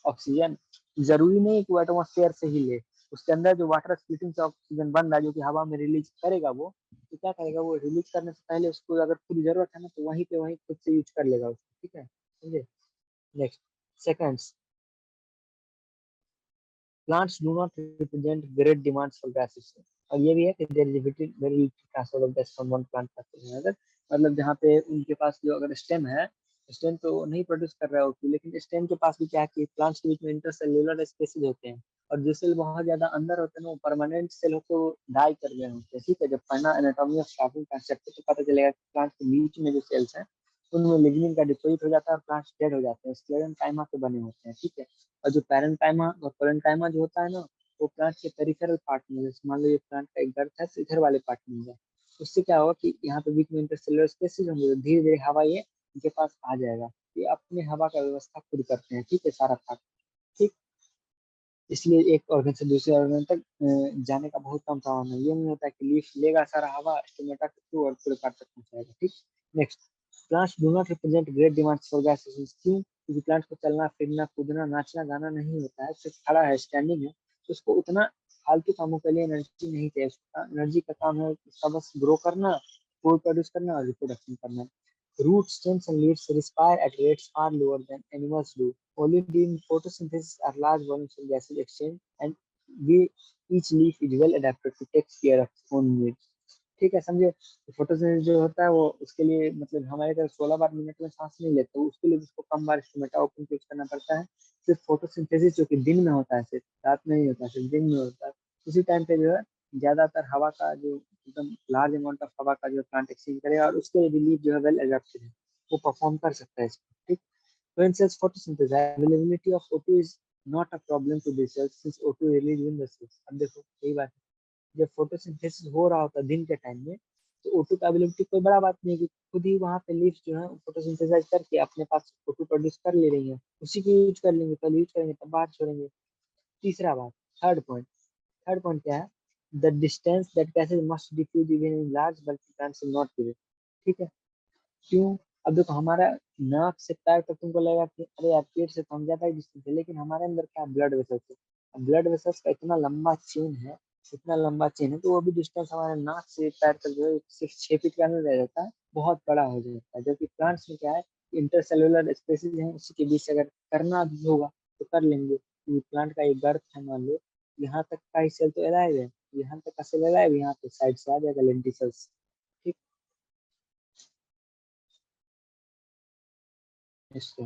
[SPEAKER 1] ऑक्सीजन, जरूरी नहीं है कि वो एटमोस्फेयर से ही ले, उसके अंदर जो वाटर स्प्लिटिंग से ऑक्सीजन बन रहा है, जो कि हवा में रिलीज करेगा, वो तो क्या करेगा, वो रिलीज करने से पहले उसको अगर खुद जरूरत है ना, तो वहीं पे वहीं खुद से यूज कर लेगा उसको, ठीक है, समझे। Next, seconds, plants do not represent great demands for gases, और ये भी है कि there is a very little transfer of gas from one plant to another। मतलब जहाँ पे उनके पास जो अगर स्टेम है, स्टेम तो नहीं प्रोड्यूस कर रहा है O2, लेकिन स्टेम के पास भी क्या है कि प्लांट्स के बीच में इंटरसेल्युलर स्पेसिस होते हैं, और जो सेल बहुत ज्यादा अंदर होते हैं ना, वो परमानेंट सेल होकर वो डाई कर गए होते हैं, ठीक है। जब पढ़ना एनाटॉमी ऑफ कार्बन कंसेप्ट तो पता चलेगा कि प्लांट के बीच में जो सेल्स हैं, उनमें लिग्निन का डिपोजिट हो जाता है, और प्लांट्स डेड हो जाते हैं, स्क्लेरेंकाइमा के बने होते हैं, ठीक है। और जो पैरेंकाइमा और पेरेंकाइमा जो होता है ना, वो प्लांट के पेरिफेरल पार्ट में, जैसे मान लो ये प्लांट का एक गर्थ है, तो इधर वाले पार्ट में होगा। उससे क्या होगा कि यहाँ पे बीच में इंटरसेलुलर स्पेसिस होंगे, धीरे धीरे हवा ये इनके पास आ जाएगा, ये अपने हवा का व्यवस्था खुद करते हैं, ठीक है, सारा पार्ट, ठीक। इसलिए एक ऑर्गन से दूसरे ऑर्गन तक जाने का बहुत कम संभावना है। ये नहीं होता कि लीफ लेगा सारा हवा स्टोमेटा के थ्रू और पूरे पार्ट तक पहुंचाएगा। ठीक। Next, plants do not represent great demand for gases. क्यों? क्योंकि प्लांट को चलना फिरना कूदना नाचना गाना नहीं होता है, सिर्फ खड़ा है, स्टैंडिंग है, तो उसको उतना फालतू कामों के लिए एनर्जी नहीं चाहिए। उसका एनर्जी का काम है उसका बस ग्रो करना, फूड प्रोड्यूस करना और रिप्रोडक्शन करना। Roots, stems, and leaves respire at rates far lower than animals do. Only during photosynthesis are large volumes of gases exchanged, and we each leaf is well adapted to take care of its own needs. ठीक है, समझे? तो photosynthesis जो होता है वो उसके लिए मतलब हमारे तरह 16 बार मिनट में सांस नहीं लेते, उसके लिए उसको कम बार स्टोमेटा ओपन यूज करना पड़ता है। सिर्फ फोटोसिंथेसिस जो कि दिन में होता है, सिर्फ रात में नहीं होता, सिर्फ दिन में होता है, उसी टाइम पे जो है ज्यादातर हवा का जो एकदम लार्ज अमाउंट ऑफ हवा का जो प्लांट एक्सचेंज करेगा और उसके रिलीफ जो है वेल एडेप्टेड है, वो परफॉर्म कर सकता है इसको। ठीक। When cells photosynthesize, availability of O2 is not a problem to the cells since O2 is released in the cells. अब देखो यही बात है, जब फोटोसिंथेसिस हो रहा होता है दिन के टाइम में, तो O2 का अवेलेबिलिटी कोई बड़ा बात नहीं है, कि खुद ही वहाँ पे लीव्स जो है फोटोसिंथेसाइज करके अपने पास O2 प्रोड्यूस कर ले रही है, उसी को यूज कर लेंगे, पहले यूज करेंगे तब बाहर छोड़ेंगे। तीसरा बात, थर्ड पॉइंट क्या है? The distance that gases must diffuse even in large bulky plants not given. ठीक है। क्यों? अब देखो हमारा नाक से पैर तक तुमको लगेगा कि अरे यार पेट से तो हम ज्यादा ही डिस्टेंस है, लेकिन हमारे अंदर क्या ब्लड वेसल्स है। अब ब्लड वेसल्स का इतना लंबा चेन है, इतना लंबा चेन है, तो वो भी डिस्टेंस हमारे नाक से पैर तक जो है सिर्फ 6 फीट के अंदर रह जाता है, बहुत बड़ा हो जाता है। जबकि प्लांट्स में क्या है, इंटरसेलुलर स्पेसिस है, उसी के बीच से अगर करना भी होगा तो कर लेंगे। प्लांट का एक गर्थ है, मान लो यहाँ तक का ही सेल तो अलाइव है, यहाँ तक का सेल अलाइव, यहाँ पे साइड से आ जाएगा लेंटिसल्स। ठीक। इसको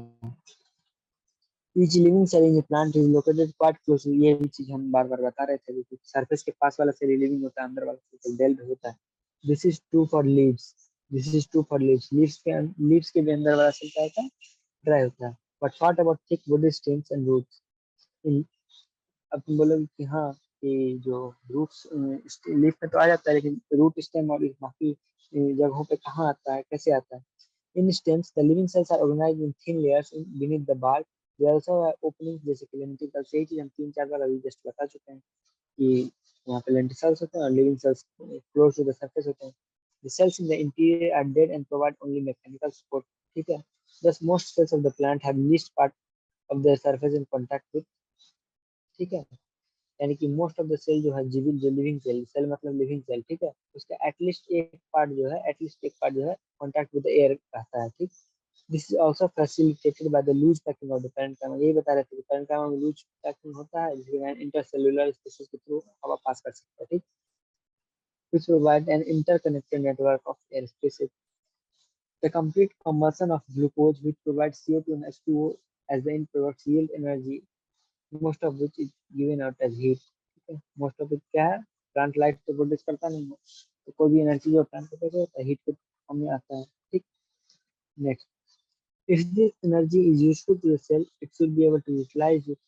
[SPEAKER 1] Each living cell in the plant is located quite close to, ये भी चीज हम बार बार बता रहे थे, क्योंकि सरफेस के पास वाला सेल लिविंग होता है, अंदर वाला सेल डेल्ट होता है। This is true for leaves, leaves के भी अंदर वाला सेल क्या होता है, ड्राई होता है। But what about thick body stems and roots? अब तुम बोलोगे कि हाँ, कि जो रूट्स लीफ में तो आ जाता है, लेकिन रूट स्टेम और इस बाकी जगहों पे कहाँ आता है, कैसे आता है? In stems, the living cells are organized in thin layers beneath the bark. They also have openings जैसे कि lenticels, यही चीज हम 3-4 बार अभी जस्ट बता चुके हैं कि वहाँ पे lenticels होते हैं और living cells close to the surface होते हैं। The cells in the interior are dead and provide only mechanical support. ठीक है। Thus most cells of the plant have least part of their surface in contact with। ठीक है। यानी कि most of the cell जो है जीवित, जो लिविंग सेल, सेल मतलब लिविंग सेल, ठीक है, उसका एटलीस्ट एक पार्ट जो है कॉन्टैक्ट विद एयर रहता है। ठीक। This is also facilitated by the loose packing of the parenchyma. यही बता रहे थे कि पैरेन्काइमा में लूज पैकिंग होता है, जिसके कारण इंटरसेल्युलर स्पेसेस के थ्रू हवा पास कर सकता है। ठीक। which provide an interconnected network of air spaces. The complete combustion of glucose, which provides CO2 and H2O as the end products, yield energy, most of which is given out as heat। ठीक है। Most of it क्या है, plant light तो produce करता नहीं है, तो कोई भी एनर्जी जो प्लांट को देता है हीट के फॉर्म में आता है। ठीक। Next, if this energy is useful to the cell, it should be able to utilize it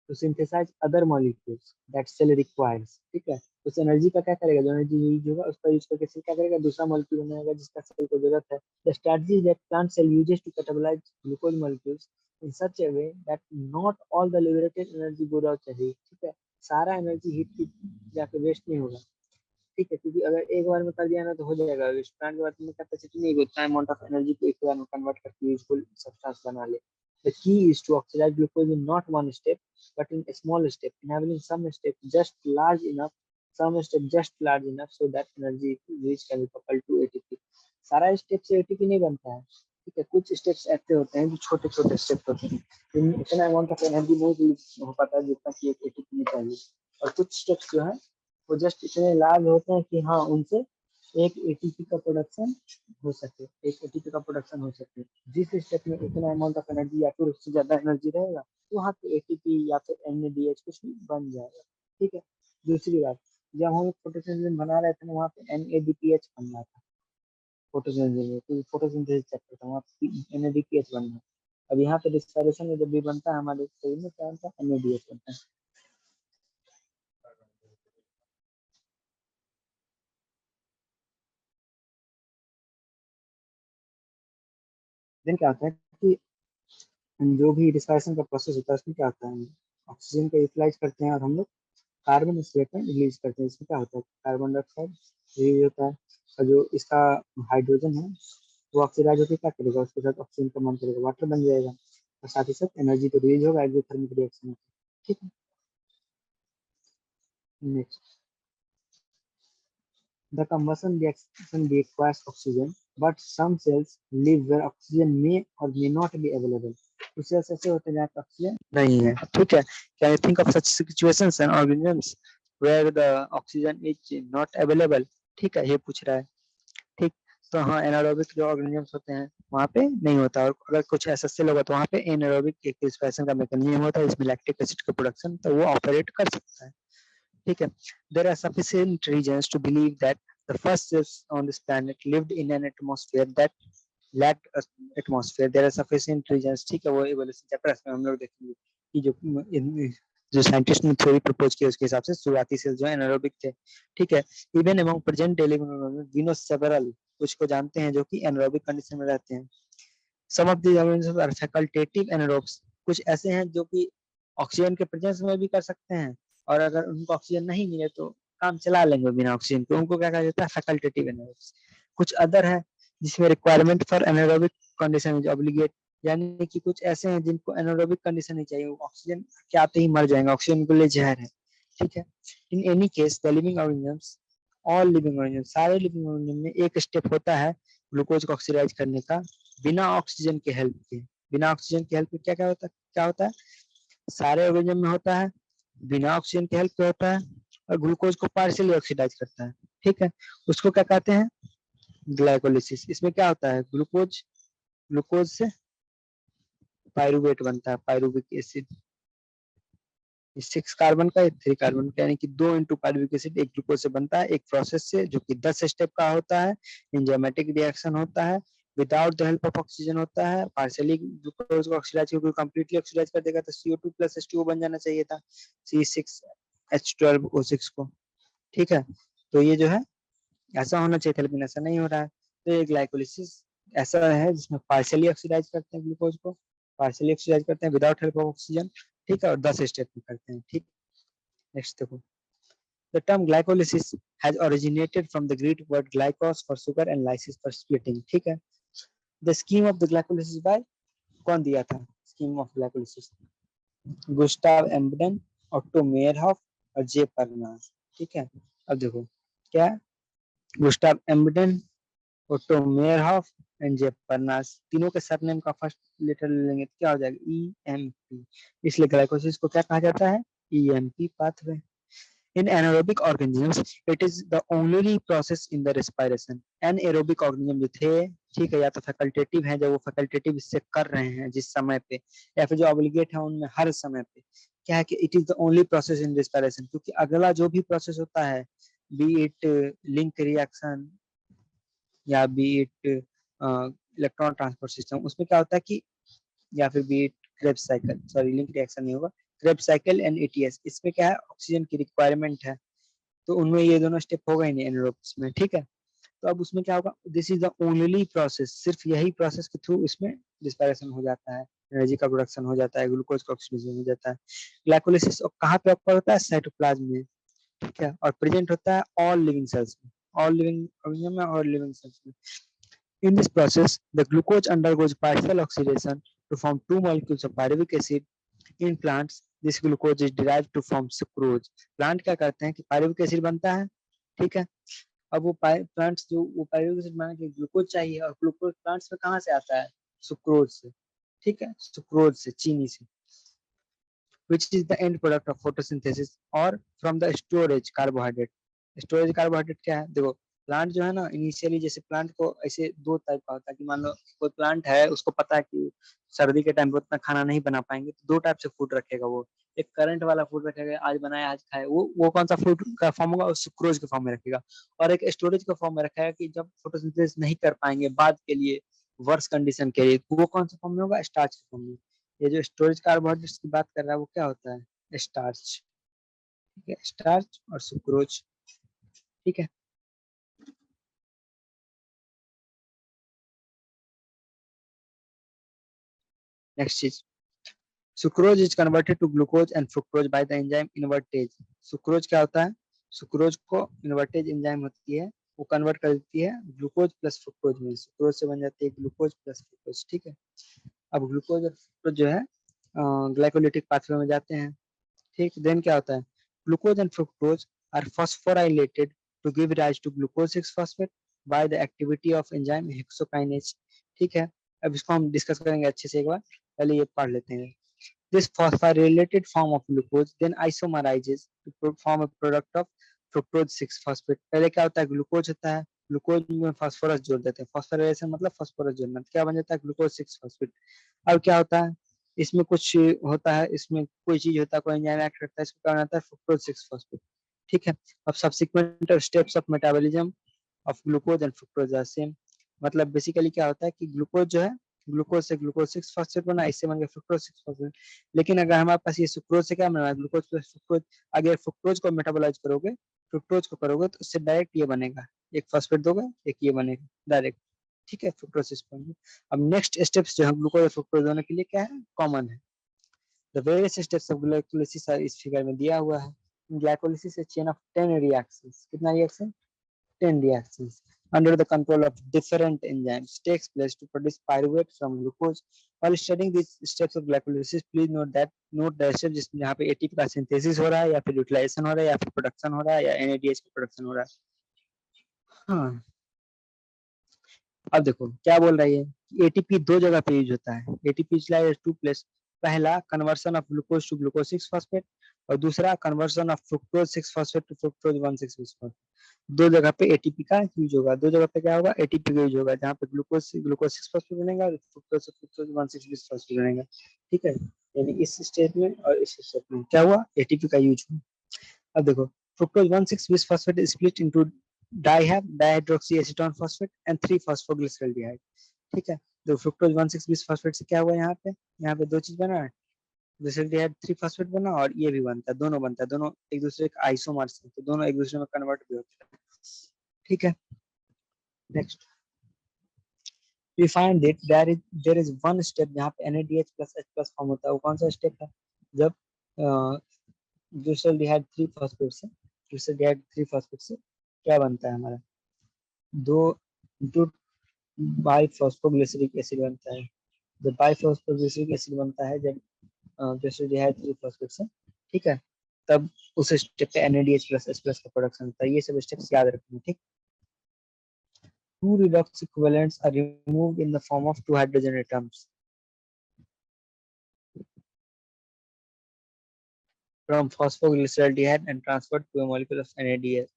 [SPEAKER 1] to synthesize other molecules that cell requires। ठीक है। उस एनर्जी का क्या करेगा, जो एनर्जी यूज होगा उसका यूज करके सेल क्या करेगा, दूसरा मॉलिक्यूल बनाएगा जिसका सेल को जरूरत है। The strategy that plant cell uses to catabolize glucose molecules in such a way that not all the liberated energy goes out as heat। ठीक है। सारा एनर्जी हीट की जाके वेस्ट नहीं होगा। ठीक है, क्योंकि अगर एक बार में कर दिया ना तो हो जाएगा, प्लांट के बाद में कैपेसिटी नहीं है उतना अमाउंट ऑफ एनर्जी को एक बार में कन्वर्ट करके यूजफुल सब्सटेंस बना ले। The key is to oxidize glucose in not one step, but in a small step, enabling some step just large enough so that energy reach can be coupled to ATP। सारा step से ATP नहीं बनता है। ठीक है, कुछ steps ऐसे होते हैं जो छोटे छोटे स्टेप होते हैं, जिनमें इतना अमाउंट ऑफ एनर्जी नहीं रिलीज हो पाता है जितना कि एक एटीपी में चाहिए। और कुछ स्टेप्स जो है वो जस्ट इतने लार्ज होते हैं कि हाँ उनसे एक एटीपी का प्रोडक्शन हो सके। जिस स्टेप में इतना अमाउंट ऑफ एनर्जी या फिर उससे ज्यादा एनर्जी रहेगा, तो वहाँ पे एटीपी या फिर एनएडीएच कुछ भी बन जाएगा। ठीक है। दूसरी बात, जब हम फोटोसिंथेसिस बना रहे थे ना, वहाँ पे एनएडीपीएच बन रहा था। फोटोसिंथेसिस तो फोटोसिंथेसिस चैप्टर था, वहाँ पे एनएडीपीएच बनना है। अब यहाँ पे रिस्पायरेशन में जब भी बनता है हमारे शरीर में क्या बनता है, एनएडीएच बनता है। देन क्या होता है कि जो भी रिस्पायरेशन का प्रोसेस होता है उसमें क्या होता है, ऑक्सीजन को यूटिलाइज करते हैं और हम लोग कार्बन इस रेट में रिलीज करते हैं। इसमें क्या होता है, कार्बन डाइऑक्साइड रिलीज होता है और जो इसका हाइड्रोजन है वो ऑक्सीडाइज होकर क्या करेगा, उसके साथ ऑक्सीजन का मन करेगा, वाटर बन जाएगा और साथ ही साथ एनर्जी तो रिलीज होगा एक्सोथर्मिक रिएक्शन में। ठीक है, next, the combustion reaction requires oxygen, but some cells live where oxygen may or may not be available. कुछ cells ऐसे होते हैं जहाँ पे ऑक्सीजन नहीं है। ठीक है, can you think of such situations and organisms where the oxygen is not available? ठीक है, ये पूछ रहा है। ठीक, तो हाँ, एनारोबिक जो ऑर्गेनिजम्स होते हैं वहाँ पे नहीं होता, और अगर कुछ ऐसा सेल होगा तो वहाँ पे एनारोबिक एक रिस्पिरेशन का मैकेनिज्म होता है, इसमें लैक्टिक एसिड का प्रोडक्शन, तो वो ऑपरेट कर सकता है। ठीक है, there are sufficient reasons to believe that the first cells on this planet lived in an atmosphere that lacked atmosphere. There are sufficient reasons, ठीक है, वो evolution चैप्टर में हम लोग देखेंगे कि जो साइंटिस्ट ने थ्योरी प्रपोज की उसके हिसाब से शुरुआती सेल जो एनारोबिक थे। ठीक है, even among present day living organism we know several, कुछ को जानते हैं जो कि एनारोबिक कंडीशन में रहते हैं। Some of these organisms are facultative anaerobes, कुछ ऐसे हैं जो कि ऑक्सीजन के प्रेजेंस में भी कर सकते हैं, और अगर उनको ऑक्सीजन नहीं मिले तो काम चला लेंगे बिना ऑक्सीजन के, उनको क्या कहा जाता है, फैकल्टेटिव एनारोब्स। कुछ अदर है जिसमें requirement for anaerobic condition is obligate, यानी कि कुछ ऐसे हैं जिनको एनारोबिक कंडीशन नहीं चाहिए, वो ऑक्सीजन के आते ही मर जाएंगे, ऑक्सीजन के लिए जहर है। ठीक है, in any case the living organisms, all living organism, सारे लिविंग ऑर्गेनिज्म में एक स्टेप होता है ग्लूकोज को ऑक्सीडाइज करने का, बिना ऑक्सीजन के हेल्प के। बिना ऑक्सीजन के हेल्प के क्या क्या होता है, क्या होता है, सारे ऑर्गेनिज्म में होता है, बिना ऑक्सीजन के हेल्प के होता है, और ग्लूकोज को पार्शियली ऑक्सीडाइज करता है। ठीक है, उसको क्या कहते हैं, ग्लाइकोलिसिस। इसमें क्या होता है, ग्लूकोज, ग्लूकोज से पायरुवेट बनता है, पायरुविक एसिड, 6 कार्बन का 3 कार्बन का, यानी कि 2 पायरुविक एसिड एक ग्लूकोज से बनता है, एक प्रोसेस से जो कि 10 स्टेप का होता है, एंजाइमेटिक रिएक्शन होता है, without the help of oxygen होता है, पार्शियली ग्लूकोज को ऑक्सीडाइज करके कंप्लीटली ऑक्सीडाइज कर देगा, तो CO2 प्लस H2O बन जाना चाहिए था, C6H12O6 को। ठीक है, तो ये जो है ऐसा होना चाहिए था, लेकिन ऐसा नहीं हो रहा है, तो ये ग्लाइकोलिसिस ऐसा है जिसमें पार्शियली ऑक्सीडाइज करते हैं ग्लूकोज को, पार्शियली ऑक्सीडाइज करते हैं विदाउट हेल्प ऑफ ऑक्सीजन। ठीक है, और 10 स्टेप में करते हैं। ठीक, नेक्स्ट देखो, the term glycolysis has originated from the Greek word glykos for sugar and lysis for splitting. ठीक है, the scheme of the glycolysis by, कौन दिया था scheme of glycolysis, गुस्टाव एम्बडन, ऑट्टो मेयरहॉफ और जे परनास। ठीक है, अब देखो क्या, गुस्टाव एम्बडन, ऑट्टो मेयरहॉफ एंड जे परनास, तीनों के सरनेम का फर्स्ट लेटर ले लेंगे तो क्या हो जाएगा, EMP, इसलिए ग्लाइकोसिस को क्या कहा जाता है, EMP pathway. In anaerobic organisms, it is the only process in the respiration. Anaerobic organism जो थे, ठीक है, या तो फैकल्टेटिव है, जब वो फैकल्टेटिव इससे कर रहे हैं जिस समय पे, या फिर जो ऑब्लिगेट है उनमें हर समय पे, क्या है कि it is the only process in respiration, क्योंकि अगला जो भी प्रोसेस होता है, बी इट लिंक रिएक्शन या B it electron transport system, उसमें क्या होता है कि, या फिर B it Krebs cycle, sorry link reaction नहीं होगा, क्रेब्स साइकिल एंड ATS, इसमें क्या है, ऑक्सीजन की रिक्वायरमेंट है, तो उनमें ये दोनों स्टेप होगा ही नहीं एनारोब्स में। ठीक है, तो अब उसमें क्या होगा, this is the only process, सिर्फ यही प्रोसेस के थ्रू इसमें रिस्पायरेशन हो जाता है, एनर्जी का प्रोडक्शन हो जाता है, ग्लूकोज का ऑक्सीडेशन हो जाता है। ग्लाइकोलिसिस कहाँ पे ऑक्कर होता है, साइटोप्लाज्म में। ठीक है, और प्रेजेंट होता है ऑल लिविंग सेल्स में, ऑल लिविंग ऑर्गेनिज्म में और लिविंग सेल्स में। In this process, the glucose undergoes partial oxidation to form two molecules of pyruvic acid. In plants, this glucose is derived to form sucrose. Plant क्या करते हैं कि pyruvic acid बनता है। ठीक है, अब वो प्लांट्स जो वो पायरुविक एसिड बनाने के लिए ग्लूकोज चाहिए, और ग्लूकोज प्लांट्स में कहाँ से आता है, सुक्रोज से। ठीक है, सुक्रोज से, चीनी से, which is the end product of photosynthesis or from the storage carbohydrate. Storage carbohydrate क्या है, देखो प्लांट जो है ना, इनिशियली जैसे प्लांट को ऐसे दो टाइप का होता है कि मान लो कोई प्लांट है, उसको पता है कि सर्दी के टाइम पे उतना खाना नहीं बना पाएंगे, तो दो टाइप से फूड रखेगा वो, एक करंट वाला फूड रखेगा, आज बनाया आज खाए, वो कौन सा फूड का फॉर्म होगा, सुक्रोज के फॉर्म में रखेगा, और एक स्टोरेज के फॉर्म में रखेगा कि जब फोटोसिंथेसिस नहीं कर पाएंगे बाद के लिए, वर्स कंडीशन के लिए, तो वो कौन सा फॉर्म में होगा, स्टार्च के फॉर्म में। ये जो स्टोरेज कार्बोहाइड्रेट्स की बात कर रहा है वो क्या होता है, स्टार्च। ठीक है, स्टार्च और सुक्रोज। ठीक है, नेक्स्ट चीज, sucrose is converted to glucose and fructose by the enzyme invertase. Sucrose क्या होता है? सुक्रोज को इन्वर्टेज एंजाइम होती है, वो कन्वर्ट कर देती है ग्लूकोज प्लस फ्रुक्टोज में। सुक्रोज से बन जाती है ग्लूकोज प्लस फ्रुक्टोज। ठीक है, अब ग्लूकोज और फ्रुक्टोज जो है ग्लाइकोलिटिक पाथवे में जाते हैं। ठीक, देन क्या होता है? Glucose and fructose are phosphorylated to give rise to glucose 6 phosphate by the activity of enzyme hexokinase. ठीक है, अब इसको हम डिस्कस करेंगे अच्छे से, एक बार पहले ये पढ़ लेते हैं। This phosphorylated form of glucose then isomerizes to form a product of fructose 6 phosphate। पहले क्या होता है? ग्लूकोज होता है, ग्लूकोज में फास्फोरस जोड़ देते हैं, फास्फोराइलेशन मतलब फास्फोरस जोड़ना, क्या बन जाता है? Glucose 6 phosphate. अब क्या होता है? इसमें कुछ होता है, इसमें कोई चीज होता है, कोई एंजाइम एक्ट करता है, इसको क्या बनाता है? Fructose 6 phosphate. ठीक है, अब subsequent steps of metabolism of glucose and fructose are same. मतलब बेसिकली क्या होता है कि ग्लूकोज जो है, ग्लूकोज से ग्लूकोज 6 फॉस्फेट बना, इससे बन गया फ्रुक्टोज 6 फॉस्फेट। लेकिन अगर हमारे पास ये सुक्रोज से क्या बना है? Glucose plus fructose. अगर फ्रुक्टोज को मेटाबोलाइज करोगे, फ्रुक्टोज को करोगे, तो उससे डायरेक्ट ये बनेगा, एक फॉस्फेट दोगे, एक ये बनेगा डायरेक्ट। ठीक है, फ्रुक्टोज 6। अब नेक्स्ट स्टेप्स जो है ग्लूकोज और फ्रुक्टोज दोनों के लिए क्या है? कॉमन है। The various steps of glycolysis इस फिगर में दिया हुआ है। Glycolysis A chain of 10 reactions. कितना reaction? 10 reactions under the control of different enzymes takes place to produce pyruvate from glucose. While studying these steps of glycolysis, please note the steps जिसमें यहाँ पे ATP का synthesis हो रहा है, या फिर यूटिलाइजेशन हो रहा है, या फिर प्रोडक्शन हो रहा है, या एनएडीएच का प्रोडक्शन हो रहा है। हाँ, अब देखो क्या बोल रही है कि एटीपी दो जगह पे यूज होता है। ATP utilize to place. पहला conversion of glucose to glucose 6 phosphate, और दूसरा conversion of fructose 6 phosphate to fructose 1 6 phosphate. दो जगह पे एटीपी का यूज होगा, दो जगह पे क्या होगा? एटीपी का यूज होगा, जहाँ पे ग्लूकोज से ग्लूकोज 6 फॉस्फेट बनेगा और फ्रुक्टोज से फ्रुक्टोज 1 6 फॉस्फेट बनेगा। ठीक है, यानी इस स्टेप में और इस स्टेप में क्या हुआ? एटीपी का यूज हुआ। अब देखो, fructose 1 6 phosphate is split into dihydroxy acetone phosphate and 3 फॉस्फोग्लिसरॉल्डिहाइड। ठीक है, तो फ्रुक्टोज 1 6 फॉस्फेट से क्या हुआ? यहाँ पे दो चीज बना है, ग्लिसरॉल्डिहाइड 3 फॉस्फेट बना, और ये भी बनता है, दोनों बनता है, दोनों एक दूसरे के आइसोमर्स हैं, तो दोनों एक दूसरे में कन्वर्ट भी होते हैं। ठीक है, next we find that there is one step जहाँ पे NADH plus H plus form होता है। वो कौन सा स्टेप है? जब ग्लिसरॉल्डिहाइड 3 फॉस्फेट से, ग्लिसरॉल्डिहाइड 3 फॉस्फेट से क्या बनता है हमारा? दो दो बाइफॉस्फोग्लिसरिक एसिड बनता है। जब बाइफॉस्फोग्लिसरिक एसिड बनता है, जब ग्लिसरॉल्डिहाइड 3 फॉस्फेट से, ठीक है, तब उस स्टेप पे NADH प्लस H प्लस का प्रोडक्शन होता है। ये सब स्टेप्स याद रखना। ठीक, two redox equivalents are removed in the form of two hydrogen atoms from phosphoglyceraldehyde and transferred to a molecule of NADH।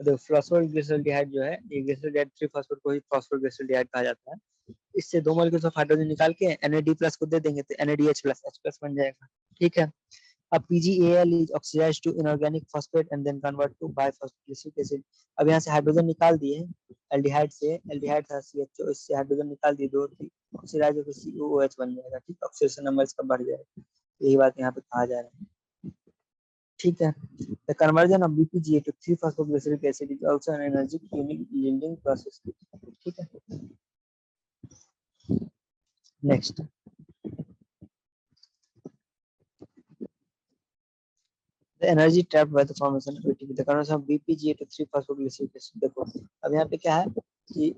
[SPEAKER 1] तो फॉस्फोग्लिसरॉल्डिहाइड जो है, ये ग्लिसरॉल्डिहाइड 3 फॉस्फेट को ही फॉस्फोग्लिसरॉल्डिहाइड कहा जाता है। इससे दो मॉलिक्यूल्स ऑफ हाइड्रोजन निकाल के NAD प्लस को दे देंगे, तो NADH प्लस H प्लस बन जाएगा। ठीक है, अब PgAl is oxidized to inorganic phosphate and then convert to biphosphoglyceric acid। अब यहाँ से हाइड्रोजन निकाल दिए एल्डिहाइड से, एल्डिहाइड था CHO, इससे हाइड्रोजन निकाल दिए, दो थी, ऑक्सीडाइज होकर COOH बन जाएगा। ठीक, ऑक्सीडेशन नंबर इसका बढ़ जाएगा, यही बात यहाँ पे कहा जा रहा है। ठीक है, the conversion of BPGA to 3 phosphoglyceric acid is also an energy yielding process। ठीक है, next the energy trapped by the formation of ATP, the conversion of BPGA to 3 phosphoglyceric acid। देखो अब यहाँ पे क्या है कि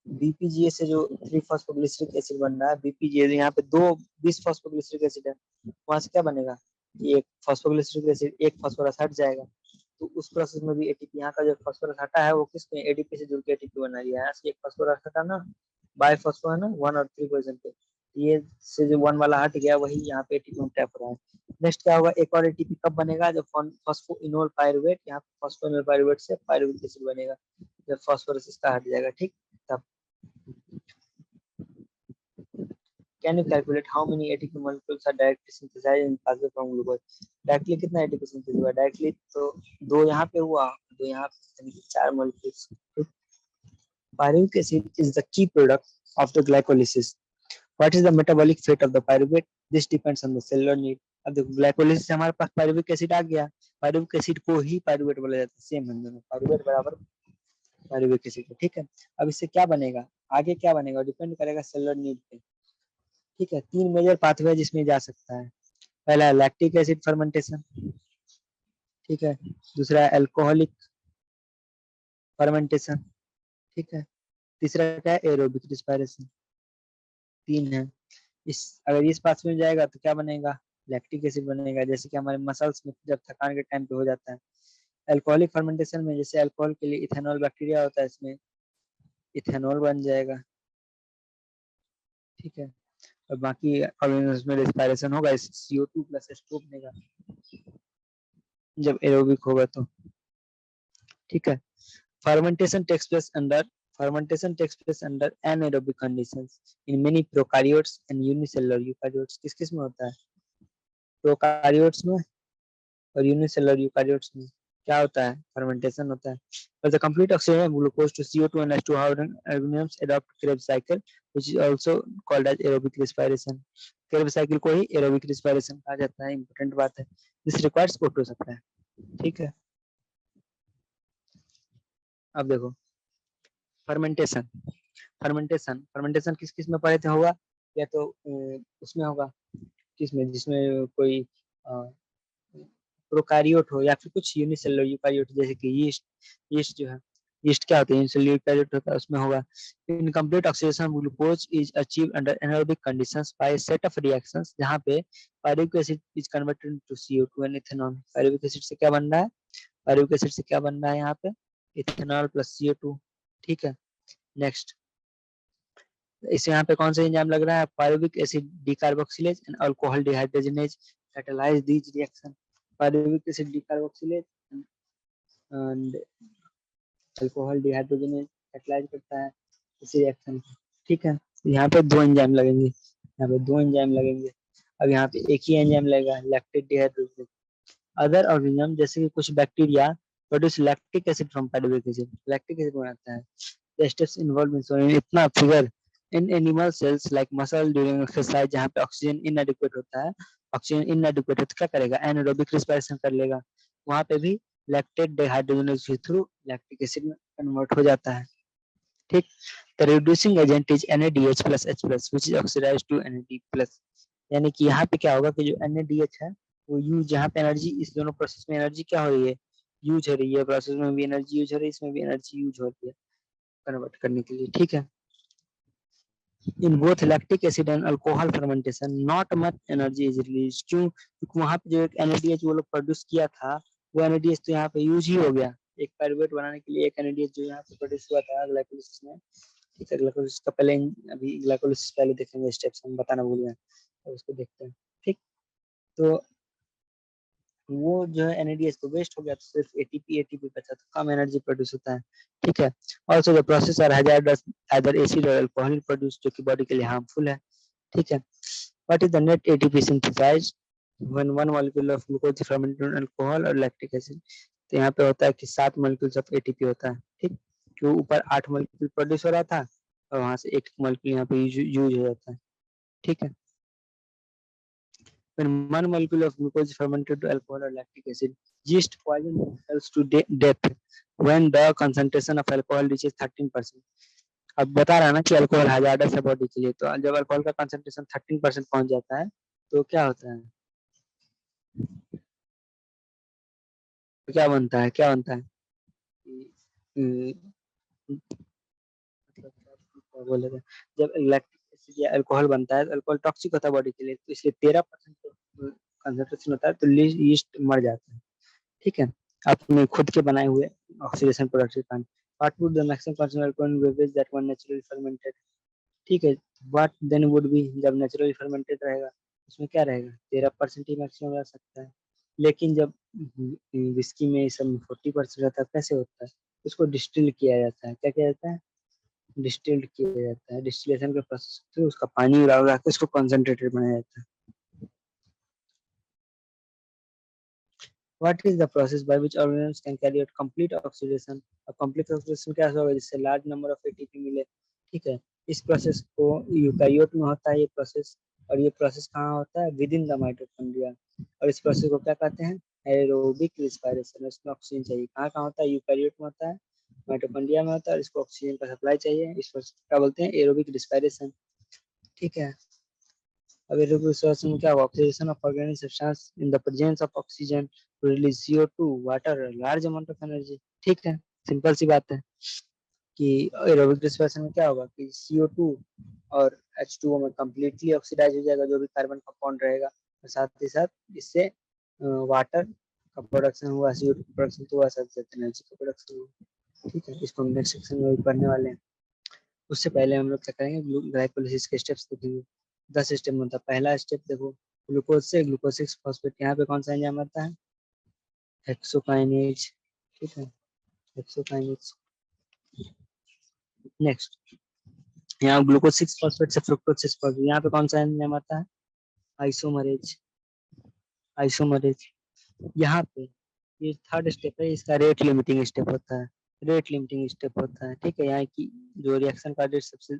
[SPEAKER 1] BPGA से जो 3 फॉस्फोग्लिसरिक एसिड बन रहा है, BPGA यहाँ पे दो 20 फॉस्फोग्लिसरिक एसिड है, वहां से क्या बनेगा? एक फॉस्फोग्लिसरिक एसिड, एक फॉस्फोरस हट जाएगा, तो उस प्रोसेस में भी एटीपी, यहाँ का जो फॉस्फोरस हटा है वो किसमें? एडीपी से जुड़ के एटीपी बना लिया है। यहाँ से एक फॉस्फोरस हटा ना, बाइफॉस्फो है ना 1 और 3 पोजीशन पे, ये से जो 1 वाला हट गया, वही यहाँ पे एटीपी में टैप हो रहा है। नेक्स्ट क्या होगा? एक और एटीपी कब बनेगा? जब फॉस्फोइनोल पाइरुवेट, यहाँ पे फॉस्फोइनोल पाइरुवेट से पाइरुविक एसिड बनेगा, जब फॉस्फोरस इसका हट जाएगा। ठीक, तब can you calculate how many ATP molecules are directly synthesized in pathway from glucose? Directly कितना एटीपी सिंथेसिस हुआ? डायरेक्टली तो दो यहाँ पे हुआ, दो यहाँ पे, 4 molecules. Pyruvic acid is the key product of the glycolysis. What is the metabolic fate of the pyruvate? This depends on the cellular need। अब देखो ग्लाइकोलिसिस से हमारे पास पायरुविक एसिड आ गया, पायरुविक एसिड को ही पायरुवेट बोला जाता है, सेम है दोनों, पायरुवेट बराबर पायरुविक एसिड। ठीक है, अब इससे क्या बनेगा? आगे क्या बनेगा डिपेंड करेगा सेलुलर नीड पे। ठीक है, 3 मेजर पाथवे जिसमें जा सकता है। पहला लैक्टिक एसिड फर्मेंटेशन, ठीक है। दूसरा अल्कोहलिक फर्मेंटेशन, ठीक है। तीसरा क्या है, एरोबिक रिस्पायरेशन। तीन है। इस अगर इस पास में जाएगा तो क्या बनेगा, लैक्टिक एसिड बनेगा, जैसे कि हमारे मसल्स में जब थकान के टाइम पे हो जाता है। अल्कोहलिक फर्मेंटेशन में जैसे अल्कोहल के लिए इथेनॉल बैक्टीरिया होता है, इसमें इथेनॉल बन जाएगा, ठीक है। और बाकी ऑर्गेनिज्म में रेस्पिरेशन होगा, इस CO2 प्लस H2 बनेगा जब एरोबिक होगा तो, ठीक है। fermentation takes place under fermentation takes place under anaerobic conditions in many prokaryotes and unicellular eukaryotes। किस किस में होता है, प्रोकारियोट्स में और यूनिसेलुलर यूकारियोट्स में क्या होता है, फर्मेंटेशन होता है। For the complete oxidation of glucose to CO2 and H2, how organisms adopt Krebs cycle, which is also called as aerobic respiration। Krebs cycle को ही aerobic respiration कहा जाता है, इंपॉर्टेंट बात है। This requires O2 supply, ठीक है। अब देखो फर्मेंटेशन, फर्मेंटेशन किस किस में पढ़े थे, होगा या तो उसमें होगा किसमें, जिसमें कोई प्रोकैरियोट हो या फिर कुछ यूनिसेलुलर यूकैरियोट, जैसे कि यीस्ट। यीस्ट जो है, यीस्ट क्या होता है, यूनिसेलुलर यूकैरियोट होता है, उसमें होगा। Incomplete oxidation of glucose is achieved under anaerobic conditions by set of reactions, जहां पे pyruvic acid is converted to CO2 and ethanol. Pyruvic acid से क्या बन रहा है, पायरुविक एसिड से क्या बन रहा है यहाँ पे, इथेनॉल प्लस CO2, ठीक है। नेक्स्ट, इस यहाँ पे कौन सा एंजाइम लग रहा है, pyruvic acid decarboxylase and alcohol dehydrogenase catalyse these reaction. Pyruvic acid decarboxylase and alcohol dehydrogenase catalyse करता है इस रिएक्शन को, ठीक है। यहाँ पे दो एंजाइम लगेंगे, यहाँ पे दो एंजाइम लगेंगे। अब यहाँ पे एक ही एंजाइम लगेगा, लैक्टेट डिहाइड्रोजनेज। अदर ऑर्गेनिज्म जैसे कि कुछ bacteria produce lactic acid from pyruvic acid, lactic acid बनाता है। The steps involved in showing इतना figure in animal cells like muscle during exercise, जहाँ पे ऑक्सीजन इनएडिक्वेट होता है, ऑक्सीजन इनएडिक्वेट है तो क्या करेगा, एनारोबिक रिस्पायरेशन कर लेगा, वहां पे भी लैक्टेट डिहाइड्रोजनेज के थ्रू लैक्टिक एसिड में कन्वर्ट हो जाता है, ठीक। The reducing agent is NADH plus H plus which is oxidise to NAD plus. यानी कि यहाँ पे क्या होगा कि जो NADH है वो यूज, जहाँ पे एनर्जी, इस दोनों प्रोसेस में एनर्जी क्या हो रही है, यूज हो रही है, प्रोसेस में भी एनर्जी यूज हो रही है, इसमें भी एनर्जी यूज हो रही है कन्वर्ट करने के लिए, ठीक है। In both lactic acid and alcohol fermentation not much energy is release, क्यों, क्योंकि वहां पे जो एक NADH वो लोग प्रोड्यूस किया था, वो NADH तो यहाँ पे यूज ही हो गया। एक पायरुवेट बनाने के लिए एक NADH जो यहाँ पे प्रोड्यूस हुआ था ग्लाइकोलिसिस में, ठीक है। ग्लाइकोलिसिस का पहले, अभी ग्लाइकोलिसिस पहले देखेंगे, स्टेप्स हम बताना भूल गए, तो उसको देखते हैं, ठीक। तो वो जो है NADH तो वेस्ट हो गया, तो सिर्फ ATP बचा, तो कम एनर्जी प्रोड्यूस होता है, ठीक है। Also the process are hazardous, either acid और अल्कोहल प्रोड्यूस, जो कि बॉडी के लिए हार्मफुल है, ठीक है। What is the net ATP synthesised when one molecule of glucose is fermented in alcohol और लैक्टिक एसिड। तो यहाँ पे होता है कि 7 मॉलिक्यूल्स ऑफ ATP होता है, ठीक। क्यों, ऊपर 8 मॉलिक्यूल प्रोड्यूस हो रहा था और वहां से एक मॉलिक्यूल यहाँ पे यूज हो जाता है, ठीक है। When one molecule of glucose is fermented to alcohol or lactic acid, yeast poison themselves to death when the concentration of alcohol reaches 13%। अब बता रहा है ना कि अल्कोहल हैजार्डस है बॉडी के लिए, तो जब अल्कोहल का कंसंट्रेशन 13% पहुंच जाता है तो क्या होता है, तो क्या बनता है, क्या बनता है, क्या बोलेगा, जब लैक्टिक एसिड या अल्कोहल बनता है तो अल्कोहल टॉक्सिक होता है बॉडी के लिए, तो इसलिए 13% कंसंट्रेशन होता है तो यीस्ट मर जाता है, ठीक है। अपने खुद के बनाए हुए ऑक्सीडेशन प्रोडक्ट के कारण। What would the maximum concentration alcohol beverage that one naturally fermented, ठीक है। व्हाट देन वुड बी, जब नेचुरली फर्मेंटेड रहेगा उसमें क्या रहेगा, 13% ही मैक्सिमम रह सकता है। लेकिन जब विस्की में सब में 40% रहता है, कैसे होता है, उसको डिस्टिल किया जाता है, क्या किया जाता है, डिस्टिल्ड किया जाता है, डिस्टिलेशन के प्रोसेस से उसका पानी उड़ा उड़ा के उसको कंसंट्रेटेड बनाया जाता है। What is the process by which organisms can carry out complete oxidation? अब complete oxidation क्या होगा, जिससे large number of ATP मिले, ठीक है। इस प्रोसेस को यूकैरियोट में होता है ये प्रोसेस, और ये प्रोसेस कहाँ होता है, विद इन द माइटोकॉन्ड्रिया। और इस प्रोसेस को क्या कहते हैं, एरोबिक रिस्पायरेशन। इसमें ऑक्सीजन चाहिए, कहाँ कहाँ होता है, यूकैरियोट में होता है, माइटोकॉन्ड्रिया में होता है, और इसको ऑक्सीजन का सप्लाई चाहिए, इस प्रोसेस क्या बोलते हैं, एरोबिक रिस्पायरेशन, ठीक है। अब एरोबिक रिस्पायरेशन में क्या होगा, oxidation of organic substance in the presence of oxygen to release CO2 water large amount of energy. ठीक है, सिंपल सी बात है कि एरोबिक रिस्पायरेशन में क्या होगा कि CO2 और H2O में कम्प्लीटली ऑक्सीडाइज हो जाएगा जो भी कार्बन कंपाउंड रहेगा, और साथ ही साथ इससे वाटर का प्रोडक्शन हुआ, CO2 प्रोडक्शन तो हुआ, साथ साथ एनर्जी का प्रोडक्शन हुआ। ठीक है, इसको हम नेक्स्ट सेक्शन में भी पढ़ने वाले हैं। उससे पहले हम लोग क्या करेंगे, ग्लाइकोलिसिस के स्टेप्स देखेंगे। 10 स्टेप में होता है। पहला स्टेप देखो, ग्लूकोज से ग्लूकोज 6 फॉस्फेट, यहाँ पे कौन सा एंजाइम आता है, हेक्सोकाइनेज। ठीक है, हेक्सोकाइनेज। नेक्स्ट, यहाँ ग्लूकोज 6 फॉस्फेट से फ्रुक्टोज 6 फॉस्फेट, यहाँ पे कौन सा एंजाइम आता है, आइसोमरेज। आइसोमरेज यहाँ पे ये थर्ड स्टेप है, इसका रेट लिमिटिंग स्टेप होता है। रेट लिमिटिंग स्टेप होता है। ठीक है, यहाँ की जो रिएक्शन का रेट सबसे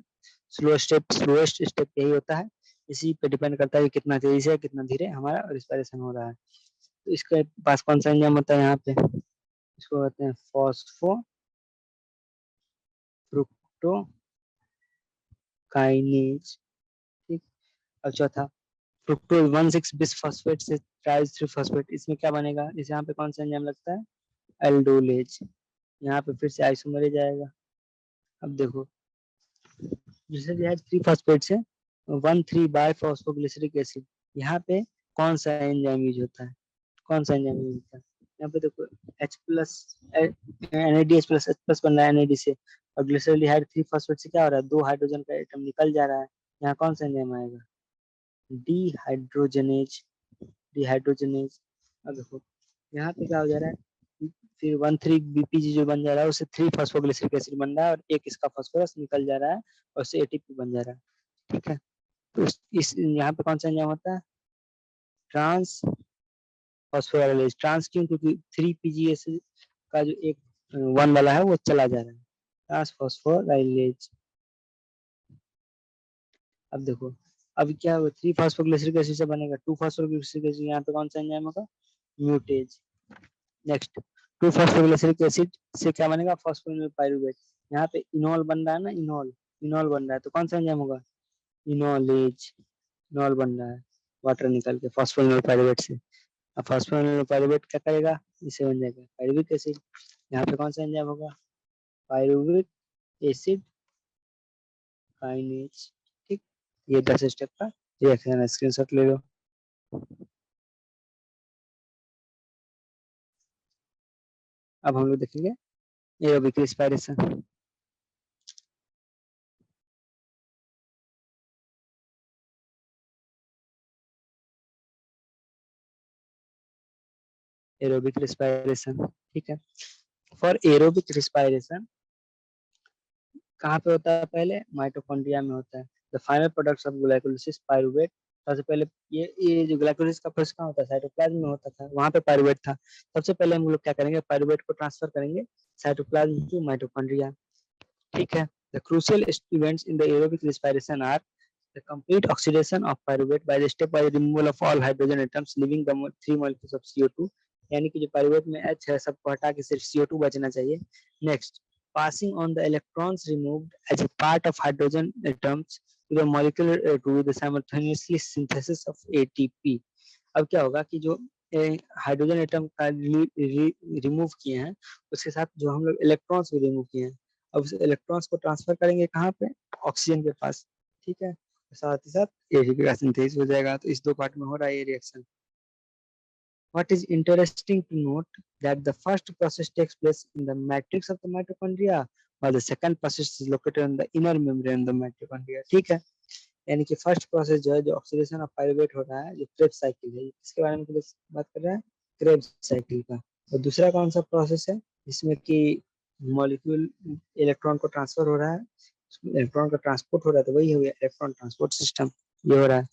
[SPEAKER 1] स्लोएस्ट स्टेप यही होता है। इसी पे डिपेंड करता है कि कितना तेजी से कितना धीरे हमारा रिस्पायरेशन हो रहा है। तो इसके पास कौन सा एंजाइम होता है, यहाँ पे इसको कहते हैं फॉस्फो फ्रुक्टोकाइनेज। ठीक, और चौथा फ्रुक्टोज 1,6 बिस फॉस्फेट से ट्राइज 3 फॉस्फेट, इसमें क्या बनेगा, इस यहाँ पे कौन सा एंजाइम लगता है, एल्डोलेज। यहाँ पे फिर से आइसोमरेज आएगा। अब देखो, ग्लिसरीन 3 फॉस्फेट से 1,3 बाय फॉस्फोग्लिसरिक एसिड, यहाँ पे कौन सा एंजाइम यूज होता है, कौन सा एंजाइम यूज होता है, यहाँ पे देखो H plus NADH plus H plus बन रहा है NAD से, और ग्लिसरॉल्डिहाइड 3 फॉस्फेट से क्या हो रहा है, 2 हाइड्रोजन का एटम निकल जा रहा है। यहाँ कौन सा एंजाइम आएगा, डिहाइड्रोजनेज। डिहाइड्रोजनेज। अब देखो यहाँ पे क्या हो जा रहा है, फिर 1,3-BPG जो बन जा रहा है उससे 3 फॉस्फोग्लिसरिक एसिड बन रहा है, और एक इसका फॉस्फोरस निकल जा रहा है और उससे ATP बन जा रहा है। ठीक है, तो इस यहाँ पे कौन सा एंजाइम होता है, ट्रांस फॉस्फोराइलेज। ट्रांस क्यों, क्योंकि 3 PGS का जो एक 1 वाला है वो चला जा रहा है, ट्रांस फॉस्फोराइलेज। अब देखो, अब क्या होगा, 3 फॉस्फोग्लिसरिक एसिड से बनेगा 2 फॉस्फोग्लिसरिक एसिड, यहाँ पे कौन सा एंजाइम होगा, म्यूटेज। नेक्स्ट, 2 फॉस्फोग्लिसरिक एसिड से क्या बनेगा, फॉस्फोनिल पाइरुवेट। यहाँ पे इनॉल बन रहा है ना, इनॉल, इनॉल बन रहा है, तो कौन सा एंजाइम होगा, इनॉलेज। इनॉल बन रहा है वाटर निकल के फॉस्फोनिल पाइरुवेट से। अब फॉस्फोनिल पाइरुवेट क्या करेगा, इसे बन जाएगा पाइरुविक एसिड। यहाँ पे कौन सा एंजाइम होगा, पाइरुविक एसिड काइनेज। ठीक, ये 10 स्टेप का रिएक्शन है, स्क्रीनशॉट ले लो। अब हम लोग देखेंगे एरोबिक रिस्पायरेशन। एरोबिक रिस्पायरेशन, ठीक है, फॉर एरोबिक रिस्पायरेशन कहाँ पे होता है, पहले माइटोकॉन्ड्रिया में होता है। The final products of glycolysis pyruvate. सबसे पहले ये जो ग्लाइकोलिसिस का प्रोसेस कहाँ होता है, साइटोप्लाज्म में होता था, वहां पे पाइरुवेट था। सबसे पहले हम लोग क्या करेंगे, पाइरुवेट को ट्रांसफर करेंगे साइटोप्लाज्म टू माइटोकॉन्ड्रिया। ठीक है, the crucial events in the aerobic respiration are the complete oxidation of pyruvate by the stepwise removal of all hydrogen atoms leaving the 3 molecules of CO2। यानी कि जो pyruvate में H है सबको हटा के सिर्फ CO2 बचना चाहिए। Next, passing on the electrons removed as a part of hydrogen atoms to the molecule to the simultaneously synthesis of ATP। अब क्या होगा कि जो हाइड्रोजन एटम का रिमूव किए हैं उसके साथ जो हम लोग इलेक्ट्रॉन्स भी रिमूव किए हैं, अब उस इलेक्ट्रॉन्स को ट्रांसफर करेंगे कहाँ पे, ऑक्सीजन के पास। ठीक है, साथ ही साथ एटीपी का सिंथेसिस हो जाएगा। तो इस 2 पार्ट में हो रहा है ये reaction. What is interesting to note that the first process takes place in the matrix of the mitochondria, while the second process is located in the inner membrane of the mitochondria। ठीक है, यानी कि first process जो है, जो oxidation of pyruvate हो रहा है, जो क्रेब्स साइकिल है, इसके बारे में बात कर रहे हैं, क्रेब्स साइकिल का। और दूसरा कौन सा प्रोसेस है जिसमें कि मॉलिक्यूल इलेक्ट्रॉन को ट्रांसफर हो रहा है, इलेक्ट्रॉन का ट्रांसपोर्ट हो रहा है, तो वही हो गया इलेक्ट्रॉन ट्रांसपोर्ट सिस्टम, ये हो रहा है।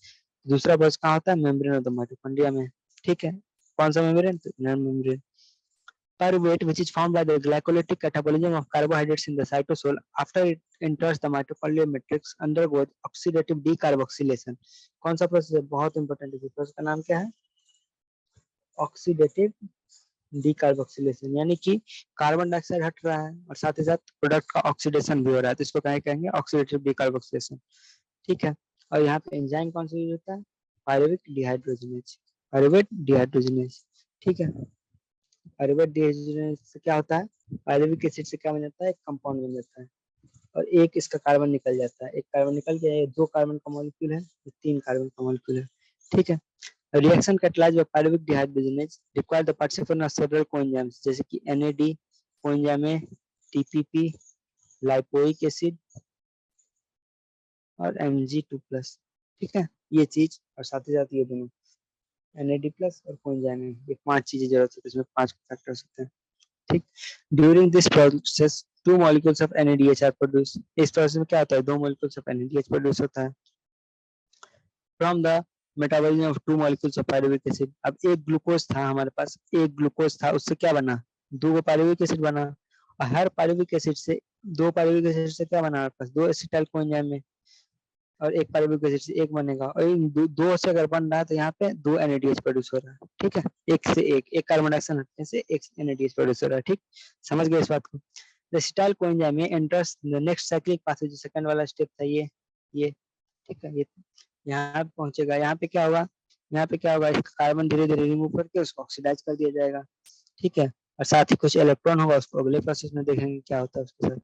[SPEAKER 1] दूसरा प्रोसेस कहाँ होता है, मेम्ब्रेन ऑफ द माइटोकॉन्ड्रिया में। ठीक है, कौन सा मेम्ब्रेन, तो inner membrane. Pyruvate, which is formed by the glycolytic catabolism of carbohydrates in the cytosol after it enters the mitochondrial matrix, undergoes oxidative decarboxylation। कौन सा प्रोसेस है, बहुत इंपॉर्टेंट है, प्रोसेस का नाम क्या है, ऑक्सीडेटिव डीकार्बोक्सिलेशन। यानी कि कार्बन डाइऑक्साइड हट रहा है और साथ ही साथ प्रोडक्ट का ऑक्सीडेशन भी हो रहा है, तो इसको क्या कहेंगे, ऑक्सीडेटिव डीकार्बोक्सिलेशन। ठीक है, और यहाँ पे एंजाइम कौन सा यूज होता है, पायरुवेट डिहाइड्रोजनेज, पायरुवेट डिहाइड्रोजनेज। ठीक है, पायरुवेट डिहाइड्रोजनेज से क्या होता है, पायरुविक एसिड से क्या बन जाता है, एक कंपाउंड बन जाता है और एक इसका कार्बन निकल जाता है, एक कार्बन निकल गया, ये 2 कार्बन का मॉलिक्यूल है, ये 3 कार्बन का मॉलिक्यूल है। ठीक है, reaction catalysed by pyruvic dehydrogenase require the participation of several coenzymes जैसे कि NAD कोएंजाइम है, TPP, लाइपोइक एसिड और Mg2+। ठीक है, ये चीज और साथ ही साथ ये दोनों NAD+ और कोएंजाइम है, ये 5 चीजें जरूरत होती है, इसमें 5 फैक्टर्स होते हैं। ठीक, during this process 2 molecules of NADH are produced। इस प्रोसेस में क्या होता है, 2 molecules of NADH प्रोड्यूस होता है from the metabolism of 2 molecules of pyruvic acid। अब एक ग्लूकोज था हमारे पास, एक ग्लूकोज था, उससे क्या बना, 2 पायरुविक एसिड बना और हर पायरुविक एसिड से 2 पायरुविक एसिड से क्या बना हमारे पास, 2 एसिटाइल कोएंजाइम में और एक पायरुविक एसिड से एक बनेगा और इन दो से अगर बन रहा है तो यहाँ पे 2 NADH प्रोड्यूस हो रहा है। ठीक है, एक से एक कार्बन डाइऑक्साइड हटने से एक NADH प्रोड्यूस हो रहा है। ठीक, समझ गए इस बात को। एसिटाइल कोएंजाइम में enters the next cyclic pathway, जो सेकंड वाला स्टेप था ये। ठीक है, ये यहाँ पे पहुंचेगा, यहाँ पे क्या होगा, यहाँ पे क्या होगा, इसका कार्बन धीरे धीरे रिमूव करके उसको ऑक्सीडाइज कर दिया जाएगा। ठीक है, और साथ ही कुछ इलेक्ट्रॉन होगा, उसको अगले प्रोसेस में देखेंगे क्या होता है उसके साथ।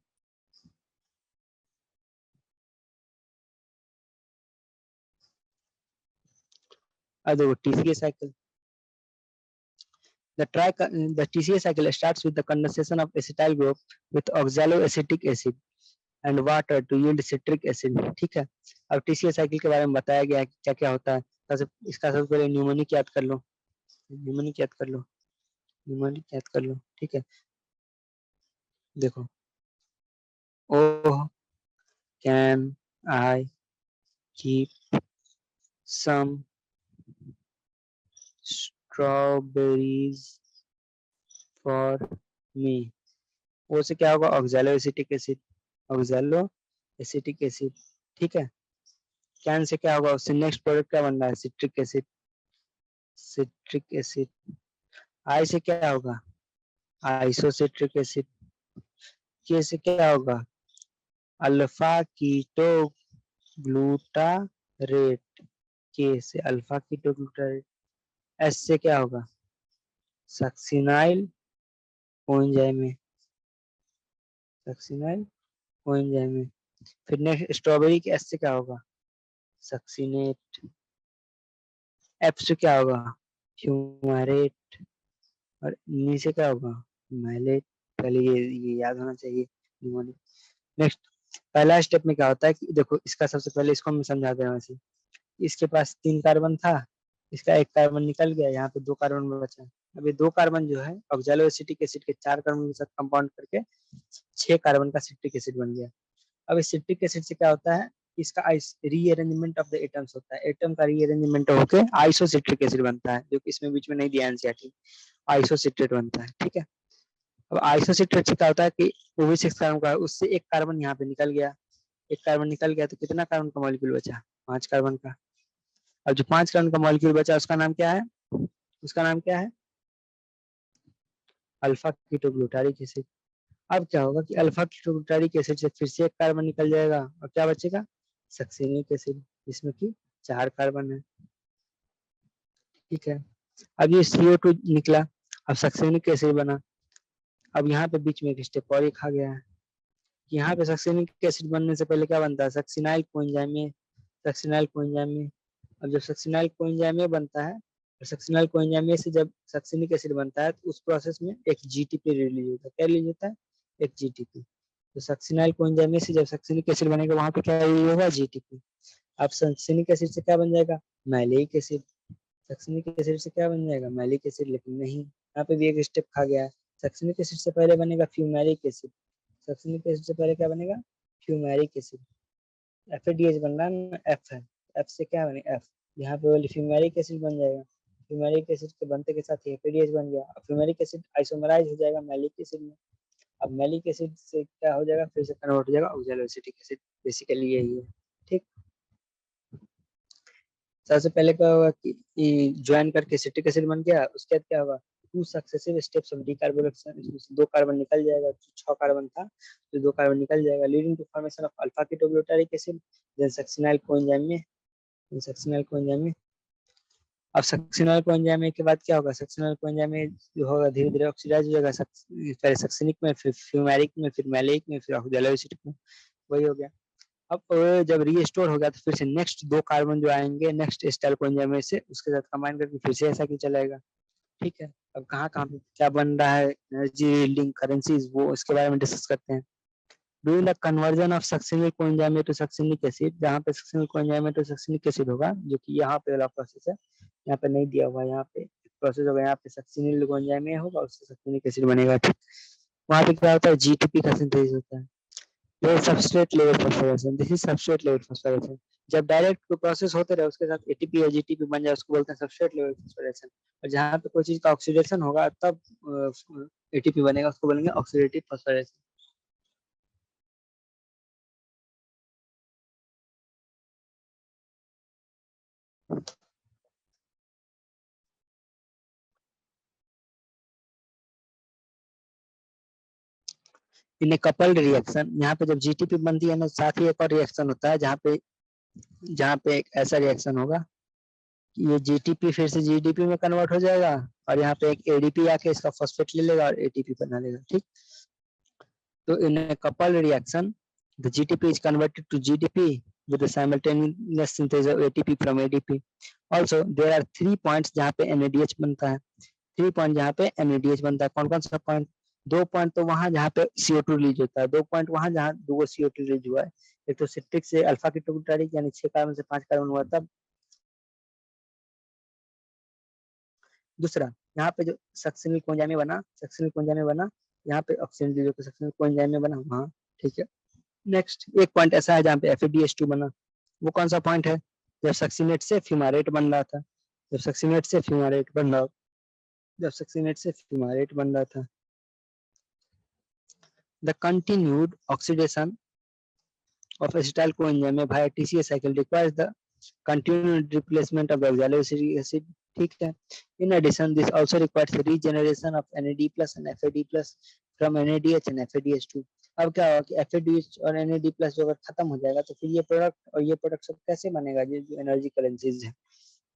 [SPEAKER 1] अब देखो TCA cycle, the TCA cycle starts with the condensation of acetyl group with oxaloacetic acid and water to yield citric acid। ठीक है, अब TCA साइकिल के बारे में बताया गया है कि क्या क्या होता है। इसका सबसे पहले न्यूमोनिक याद कर लो, न्यूमोनिक याद कर लो, न्यूमोनिक याद कर लो। ठीक है, देखो, oh can I keep some strawberries for me. वो से क्या होगा, oxaloacetic acid, oxaloacetic acid. ठीक है, कैन से क्या होगा, उससे नेक्स्ट प्रोडक्ट क्या बन रहा है, सिट्रिक एसिड, सिट्रिक एसिड। आई से क्या होगा, आइसोसिट्रिक एसिड। के से क्या होगा, अल्फा कीटो ग्लूटारेट, के से अल्फा कीटो ग्लूटारेट। एस से क्या होगा, सक्सिनाइल कोएंजाइम, सक्सिनाइल कोएंजाइम। फिर नेक्स्ट स्ट्रॉबेरी के एस से क्या होगा, सक्सिनेट। एफ से क्या होगा, फ्यूमारेट और नी से क्या होगा, मैलेट। पहले ये याद होना चाहिए निमोनिक। नेक्स्ट, पहला स्टेप में क्या होता है कि देखो, इसका सबसे पहले इसको हम समझा दें वैसे, इसके पास 3 कार्बन था, इसका एक कार्बन निकल गया, यहाँ पे 2 कार्बन बचा। अब ये 2 कार्बन जो है ऑक्सैलो एसिटिक एसिड के 4 कार्बन के साथ कंपाउंड करके 6 कार्बन का सिट्रिक एसिड बन गया। अब इस सिट्रिक एसिड से क्या होता है, इसका रीअरेंजमेंट ऑफ द एटम्स होता है, एटम का रीअरेंजमेंट होकर आइसोसिट्रिक एसिड बनता है, जो कि इसमें बीच में नहीं दिया एनसीईआरटी, आइसोसिट्रेट बनता है। ठीक है, अब आइसोसिट्रेट से क्या होता है कि वो भी 6 कार्बन का है, उससे एक कार्बन यहाँ पे निकल गया, एक कार्बन निकल गया तो कितना कार्बन का मॉलिक्यूल बचा, 5 कार्बन का। अब जो 5 कार्बन का मॉलिक्यूल बचा उसका नाम क्या है, उसका नाम क्या है, अल्फा कीटोग्लूटारिक एसिड। अब क्या होगा कि अल्फा कीटोग्लूटारिक एसिड से फिर से एक कार्बन निकल जाएगा और क्या बचेगा, सक्सिनिक एसिड, जिसमें कि 4 कार्बन है। ठीक है, अब ये CO2 निकला, अब सक्सिनिक एसिड बना। अब यहाँ पे बीच में एक स्टेप और एक आ गया है, यहाँ पे सक्सिनिक एसिड बनने से पहले क्या बनता है, सक्सिनाइल कोएंजाइम में, सक्सिनाइल कोएंजाइम में। अब जब सक्सिनाइल कोएंजाइम में बनता है, तो सक्सिनाइल कोएंजाइम में से जब सक्सिनिक एसिड बनता है तो उस प्रोसेस में एक GTP रिलीज होता है, क्या रिलीज होता है, एक GTP। तो सक्सिनाइल कोएंजाइम में से जब सक्सिनिक एसिड बनेगा वहां पे क्या रिलीज होगा, GTP। अब सक्सिनिक एसिड से क्या बन जाएगा, मैलिक एसिड, सक्सिनिक एसिड से क्या बन जाएगा, मैलिक एसिड। लेकिन नहीं, यहाँ पे भी एक स्टेप खा गया है, सक्सिनिक एसिड से पहले बनेगा फ्यूमेरिक एसिड, सक्सिनिक एसिड से पहले क्या बनेगा, फ्यूमेरिक एसिड। FADH बन रहा है ना, एफ है, एफ से क्या बने, एफ, यहाँ पे वाली फ्यूमेरिक एसिड बन जाएगा, फ्यूमेरिक एसिड के बनते के साथ ही FADH बन गया। अब फ्यूमेरिक एसिड आइसोमराइज हो जाएगा मैलिक एसिड में। अब मैलिक एसिड से क्या हो जाएगा, फिर से कन्वर्ट हो जाएगा ऑक्सैलोएसिटिक एसिड, बेसिकली यही है। ठीक, सबसे पहले क्या होगा कि ज्वाइन करके सिट्रिक एसिड बन गया, उसके बाद क्या होगा, 2 सक्सेसिव स्टेप्स ऑफ डीकार्बोनेशन, इसमें से 2 कार्बन निकल जाएगा, 6 कार्बन था तो 2 कार्बन निकल जाएगा, leading to formation of alpha ketoglutaric acid, then succinyl coenzyme में, सक्सिनाइल कोएंजाइम में अब सक्सिनल कोएंजाइम के बाद क्या होगा, सक्सिनल कोएंजाइम जो होगा धीरे धीरे ऑक्सीडाइज हो जाएगा, पहले सक्सिनिक में, फिर फ्यूमेरिक में, फिर मैलिक में, फिर ऑक्जेलोएसिटिक में, वही हो गया। अब जब रीस्टोर हो गया तो फिर से नेक्स्ट 2 कार्बन जो आएंगे नेक्स्ट एस्टाइल कोएंजाइम में से, उसके साथ कंबाइन करके फिर से ऐसा क्यों चलेगा। ठीक है, अब कहाँ कहाँ पे क्या बन रहा है, एनर्जी यील्डिंग करेंसीज, वो इसके बारे में डिस्कस करते हैं। Do the conversion of succinic coenzyme to succinic acid, जहाँ पे succinic coenzyme to succinic acid होगा, जो कि यहाँ पे वाला प्रोसेस है, यहाँ पे नहीं दिया हुआ है, यहाँ पे प्रोसेस होगा, यहाँ पे सक्सिनिल कोएंजाइम होगा, उससे सक्सिनिक एसिड बनेगा। ठीक, वहाँ पे क्या होता है, जीटीपी का सिंथेसिस होता है, ये substrate level phosphorylation, this is substrate level phosphorylation. जब डायरेक्ट प्रोसेस होते रहे उसके साथ एटीपी या जीटीपी बन जाए, उसको बोलते हैं सबस्ट्रेट लेवल फॉस्फोराइलेशन। और जहाँ पे कोई चीज का ऑक्सीडेशन होगा तब एटीपी बनेगा, उसको बोलेंगे ऑक्सीडेटिव फॉस्फोराइलेशन। इन ए कपल्ड रिएक्शन, यहाँ पे जब जीटीपी बनती है ना, साथ ही एक और रिएक्शन होता है जहाँ पे एक ऐसा रिएक्शन होगा कि ये जीटीपी फिर से जीडीपी में कन्वर्ट हो जाएगा, और यहाँ पे एक एडीपी आके इसका फॉस्फेट ले लेगा और एटीपी बना लेगा। ठीक, तो in a coupled reaction, the GTP is converted to GDP with the simultaneous synthesis of ATP from ADP. Also, there are 3 points जहाँ पे NADH बनता है, 3 पॉइंट जहाँ पे NADH बनता है। कौन कौन सा पॉइंट, 2 पॉइंट तो वहां जहाँ पे CO2 रिलीज होता है, 2 पॉइंट वहां जहाँ 2 CO2 रिलीज हुआ है। एक तो सिट्रिक से अल्फा कीटोग्लूटारिक यानी 6 कार्बन से 5 कार्बन हुआ तब। दूसरा, यहाँ पे जो सक्सिनिल कोएंजाइम में बना, सक्सिनिल कोएंजाइम में बना, यहाँ पे ऑक्सीजन जो सक्सिनिल कोएंजाइम में बना वहाँ। ठीक है, नेक्स्ट एक पॉइंट ऐसा है जहाँ पे FADH2 बना, वो कौन सा पॉइंट है, जब सक्सिनेट से फ्यूमारेट बन रहा था, जब सक्सिनेट से फ्यूमारेट बन रहा जब सक्सिनेट से फ्यूमारेट बन रहा था। The continued oxidation of acetyl coenzyme via TCA cycle requires the continued replacement of the oxaloacetic acid. ठीक है, in addition this also requires regeneration of NAD plus and FAD plus from NADH and FADH2। अब क्या होगा कि FADH और NAD plus जो अगर खत्म हो जाएगा तो फिर ये प्रोडक्ट और ये प्रोडक्ट सब कैसे बनेगा, ये जो एनर्जी करेंसीज है,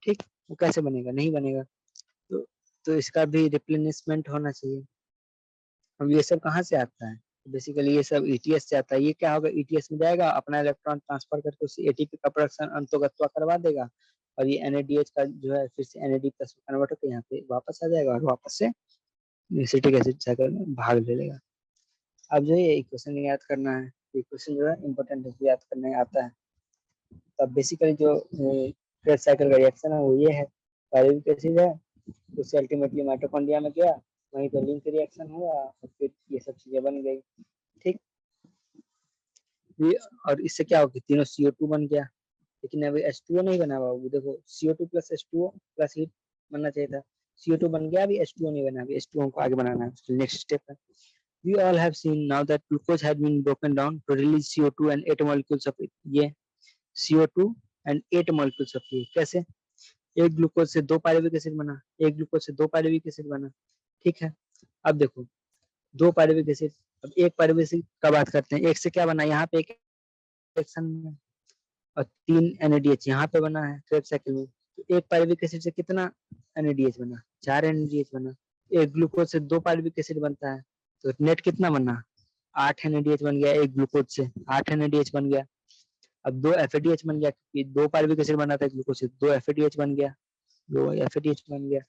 [SPEAKER 1] ठीक, वो कैसे बनेगा, नहीं बनेगा। तो तो इसका भी रिप्लेनिशमेंट होना चाहिए। अब ये सब कहाँ से आता है, बेसिकली ये सब ईटीएस से आता है। ये क्या होगा, ईटीएस में जाएगा, अपना इलेक्ट्रॉन ट्रांसफर करके उससे एटीपी का प्रोडक्शन अंतोगत्वा करवा देगा, और ये एनएडीएच का जो है फिर से एनएडी प्लस कन्वर्ट होकर यहाँ पे वापस आ जाएगा, और वापस से एसिटिक एसिड साइकिल में भाग ले लेगा। अब जो ये इक्वेशन याद करना है, इक्वेशन जो है इंपॉर्टेंट है, याद करने आता है। तब बेसिकली जो क्रेब्स साइकिल का रिएक्शन है वो ये है, पायरुविक एसिड है, उससे अल्टीमेटली माइटोकॉन्ड्रिया में गया, वहीं पे लिंक रिएक्शन हुआ और फिर ये सब चीजें बन गई। ठीक, और इससे क्या होगा, तीनों CO2 बन गया, लेकिन अभी H2O नहीं बना हुआ। देखो CO2 plus H2O plus heat बनना चाहिए था, CO2 बन गया, अभी H2O नहीं बना, अभी H2O को आगे बनाना है, नेक्स्ट स्टेप है। We all have seen now that glucose had been broken down to release CO2 and 8 molecules of it. ये CO2 and 8 molecules of it कैसे, एक ग्लूकोज से 2 पायरुविक एसिड बना, एक ग्लूकोज से 2 पायरुविक एसिड बना। ठीक है, अब देखो 2 पायरुविक एसिड, अब एक पायरुविक एसिड का बात करते हैं, एक से क्या बना, यहाँ पे एक रिएक्शन में, और 3 NADH यहाँ पे बना है क्रेब्स साइकिल में, तो एक पायरुविक एसिड से कितना NADH बना, 4 NADH बना। एक ग्लूकोज से 2 पायरुविक एसिड बनता है, तो नेट कितना बना, 8 NADH बन गया, एक ग्लूकोज से 8 NADH बन गया। अब 2 FADH बन गया, क्योंकि 2 पायरुविक एसिड बना था ग्लूकोज से, 2 FADH बन गया, 2 FADH बन गया।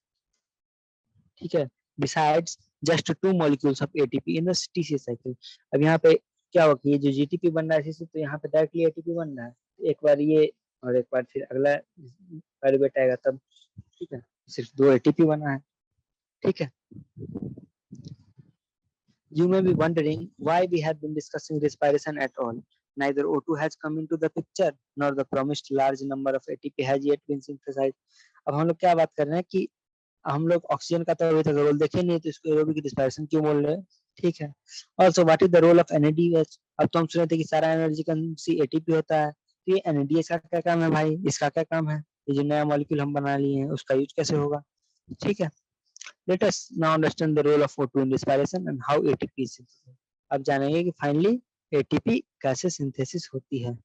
[SPEAKER 1] ठीक है, besides just 2 molecules of ATP in the TCA cycle। अब यहाँ पे क्या होगा, ये जो GTP बन रहा है इसी से, तो यहाँ पे डायरेक्टली ATP बन रहा है, एक बार ये और एक बार फिर अगला पायरुवेट आएगा तब। ठीक है, सिर्फ 2 ATP बना है। ठीक है, you may be wondering why we have been discussing respiration at all. Neither O2 has come into the picture nor the promised large number of ATP has yet been synthesized। अब हम लोग क्या बात कर रहे हैं कि हम लोग ऑक्सीजन का तो अभी तक रोल देखे नहीं, तो इसको एरोबिक रिस्पायरेशन क्यों बोल रहे हैं। ठीक है, also what is the role of NADH। अब तो हम सुने थे कि सारा एनर्जी करेंसी ATP होता है, तो ये NADH का क्या काम है भाई, इसका क्या काम है, ये जो नया मॉलिक्यूल हम बना लिए हैं उसका यूज कैसे होगा। ठीक है, let us now understand the role of O2 in respiration and how ATP is synthesised. अब जानेंगे कि फाइनली ATP कैसे सिंथेसिस होती है।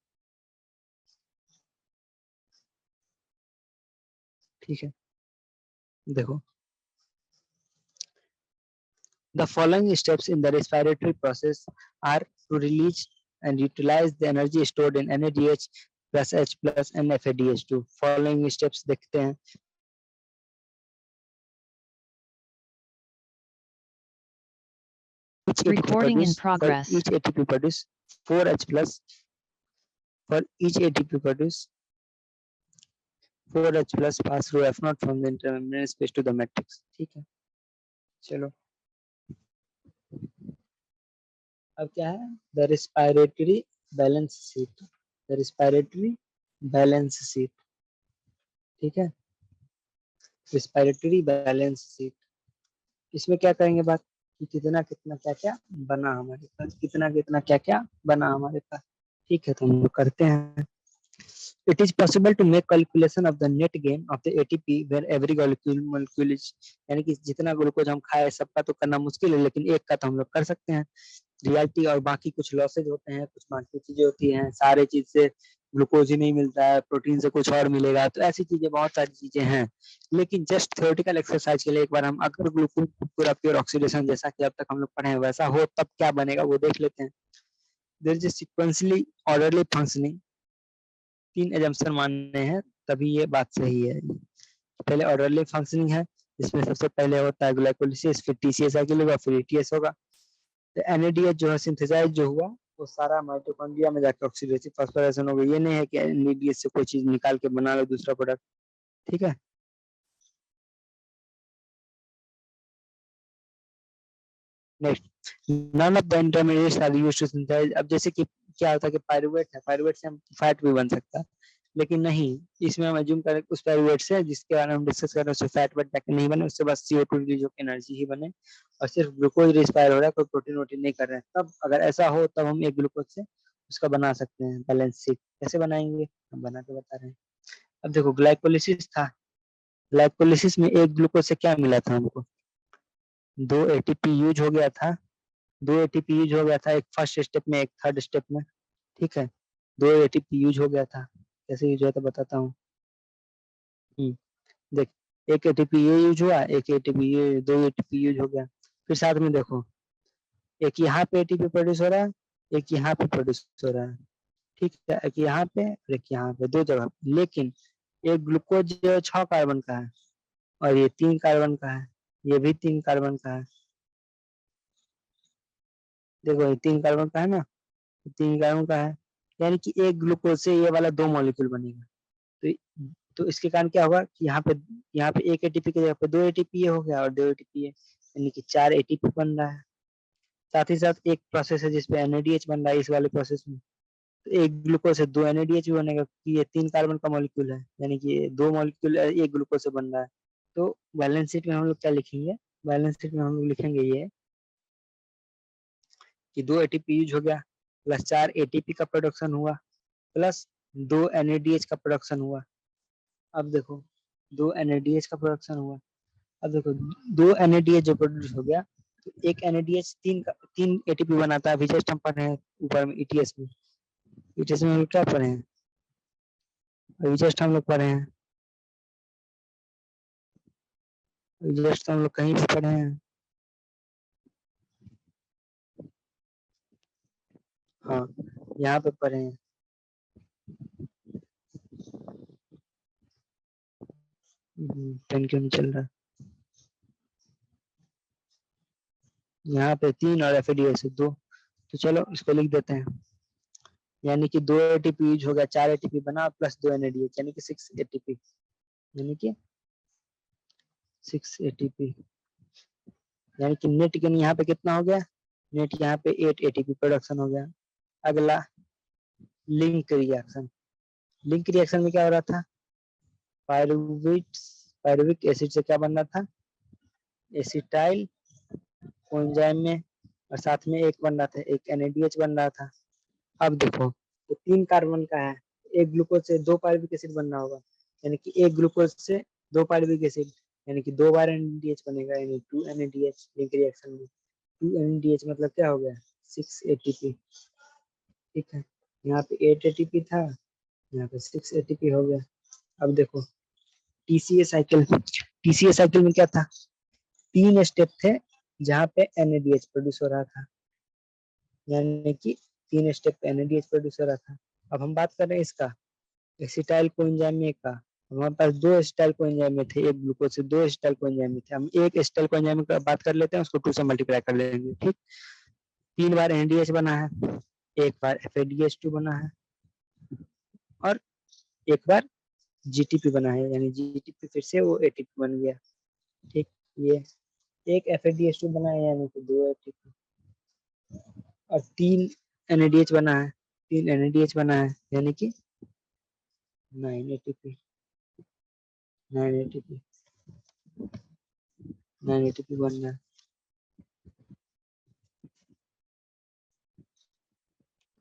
[SPEAKER 1] ठीक है, देखो, the following steps in the respiratory process are to release and utilize the energy stored in NADH plus H plus and FADH2. Following steps देखते हैं.
[SPEAKER 2] Recording in
[SPEAKER 1] For
[SPEAKER 2] progress.
[SPEAKER 1] each ATP produce 4H plus. For each ATP produce 4H plus pass through F naught from the intermembrane space to the matrix. ठीक है, चलो अब क्या है, the respiratory balance sheet. The respiratory balance sheet, ठीक है, respiratory balance sheet. इसमें क्या करेंगे बात कि कितना कितना क्या क्या बना हमारे पास, कितना कितना क्या क्या बना हमारे पास. ठीक है, तो हम लोग करते हैं. It is possible to make calculation of the net gain of the ATP where every molecule is, यानी कि जितना ग्लूकोज हम खाए सबका तो करना मुश्किल है, लेकिन एक का तो हम लोग कर सकते हैं. रियलिटी और बाकी कुछ लॉसेज होते हैं, कुछ बाकी चीजें होती हैं, सारे चीज से ग्लूकोज ही नहीं मिलता है, प्रोटीन से कुछ और मिलेगा, तो ऐसी चीजें बहुत सारी चीजें हैं. लेकिन जस्ट थ्योरेटिकल एक्सरसाइज के लिए एक बार हम अगर ग्लूकोज पूरा प्योर ऑक्सीडेशन जैसा कि अब तक हम लोग पढ़े हैं वैसा हो तब क्या बनेगा वो देख लेते हैं. There is sequentially orderly functioning. 3 assumption मानने हैं तभी ये बात सही है. पहले ऑर्डरली फंक्शनिंग है, इसमें सबसे पहले होता है ग्लाइकोलिसिस, फिर टीसीए साइकिल होगा, फिर ईटीएस होगा. तो एनएडीएच जो है सिंथेसाइज जो हुआ वो सारा माइटोकॉन्ड्रिया में जाकर ऑक्सीडेटिव फास्फोराइलेशन हो गई. ये नहीं है कि एनएडीएच से कोई चीज निकाल के बना लो दूसरा प्रोडक्ट. ठीक है, next, none of the intermediates are used to synthesise. अब जैसे कि क्या होता है कि पायरुवेट है, पायरुवेट से हम फैट भी बन सकता है, लेकिन नहीं, इसमें हम अज्यूम करें उस पायरुवेट से जिसके बारे में हम डिस्कस कर रहे हैं उससे फैट वेट नहीं बने, उससे बस CO2 रिलीज होकर एनर्जी ही बने और सिर्फ ग्लूकोज रिस्पायर हो रहा है, कोई प्रोटीन वोटीन नहीं कर रहे हैं. तब अगर ऐसा हो तब हम एक ग्लूकोज से उसका बना सकते हैं बैलेंस शीट. कैसे बनाएंगे हम बना के बता रहे हैं. अब देखो, ग्लाइकोलिसिस था, ग्लाइकोलिसिस में एक ग्लूकोज से क्या मिला था हमको, 2 ATP यूज हो गया था. 2 ATP यूज हो गया था, एक फर्स्ट स्टेप में एक थर्ड स्टेप में. ठीक है, 2 ATP यूज हो गया था. कैसे यूज हुआ था बताता हूँ. देख, एक एटीपी ये यूज हुआ, एक एटीपी ये, 2 एटीपी यूज हो गया. फिर साथ में देखो, एक यहाँ पे एटीपी प्रोड्यूस हो रहा है, एक यहाँ पे प्रोड्यूस हो रहा है. ठीक है, एक यहाँ पे और एक यहाँ पे, 2 जगह. लेकिन एक ग्लूकोज 6 कार्बन का है और ये 3 कार्बन का है, ये भी 3 कार्बन का है. देखो, ये 3 कार्बन का है ना, 3 कार्बन का है, यानी कि एक ग्लूकोज से ये वाला 2 मॉलिक्यूल बनेगा. तो इसके कारण क्या होगा कि यहाँ पे एक एटीपी की जगह पे 2 एटीपी हो गया और 2 एटीपी है, यानी कि 4 एटीपी बन रहा है. साथ ही साथ एक प्रोसेस है जिसपे एनएडीएच बन रहा है इस वाले प्रोसेस में. तो एक ग्लूकोज से 2 एनएडीएच भी बनेगा क्योंकि ये 3 कार्बन का मॉलिक्यूल है, यानी कि ये 2 मॉलिक्यूल एक ग्लूकोज से बन रहा है. तो बैलेंस शीट में हम लोग क्या लिखेंगे, बैलेंस शीट में हम लोग लिखेंगे ये कि 2 एटीपी यूज हो गया प्लस 4 एटीपी का प्रोडक्शन हुआ प्लस 2 एनएडीएच का प्रोडक्शन हुआ. अब देखो, 2 एनएडीएच का प्रोडक्शन हुआ. अब देखो, 2 एनएडीएच जो प्रोड्यूस हो गया, तो एक एनएडीएच 3 एटीपी बनाता है. अभी जस्ट हम पढ़े हैं ऊपर में ईटीएस में. ईटीएस में हम लोग क्या पढ़े हैं, अभी जस्ट हम लोग पढ़े हैं, जस्ट हम लोग कहीं भी पढ़े हैं. हाँ, यहाँ पे पढ़े हैं. पेन क्यों नहीं चल रहा, यहाँ पे 3 और एफएडीएस 2. तो चलो इसको लिख देते हैं, यानी कि 2 एटीपी यूज हो गया, 4 एटीपी बना प्लस 2 एनएडीएच, यानी कि 6 एटीपी, यानी कि 6 एटीपी, यानी कि नेट गेन यहाँ पे कितना हो गया, नेट यहाँ पे 8 एटीपी प्रोडक्शन हो गया. अगला लिंक रिएक्शन. लिंक रिएक्शन में क्या हो रहा था, पायरुविक एसिड से क्या बन रहा था, एसिटाइल कोएंजाइम में, और साथ में एक बन रहा था, एक एनएडीएच बन रहा था. अब देखो, तो 3 कार्बन का है, एक ग्लूकोज से 2 पायरुविक एसिड बनना होगा, यानी कि एक ग्लूकोज से 2 पायरुविक एसिड, यानी कि 2 बार एनएडीएच बनेगा, यानी 2 एनएडीएच लिंक रिएक्शन में. 2 एनएडीएच मतलब क्या हो गया, 6 एटीपी. ठीक है, यहाँ पे 8 एटीपी था, यहाँ पे 6 एटीपी हो गया. अब देखो, टीसीए साइकिल, टीसीए साइकिल में क्या था, 3 स्टेप थे जहाँ पे एनएडीएच प्रोड्यूस हो रहा था, यानी कि 3 स्टेप पे एनएडीएच प्रोड्यूस हो रहा था। अब हम बात कर रहे हैं इसका एसिटाइल कोएंजाइम में का, हमारे पास 2 एसिटाइल कोएंजाइम में थे, एक ग्लूकोज से 2 एसिटाइल कोएंजाइम में थे, हम एक एसिटाइल कोएंजाइम की बात कर लेते हैं, उसको 2 से मल्टीप्लाई कर लेंगे, ठीक। 3 बार एनएडीएच बना है, एक बार एफएडीएच2 बना है, और एक बार जीटीपी बना है, यानी जीटीपी फिर से वो एटीपी बन गया, ठीक। ये एक एफएडीएच2 बना है, यानी कि 2 एटीपी, और 3 एनएडीएच बना है, 3 एनएडीएच बना है, यानी कि 9 एटीपी, 9 एटीपी, 9 एटीपी बन रहा है।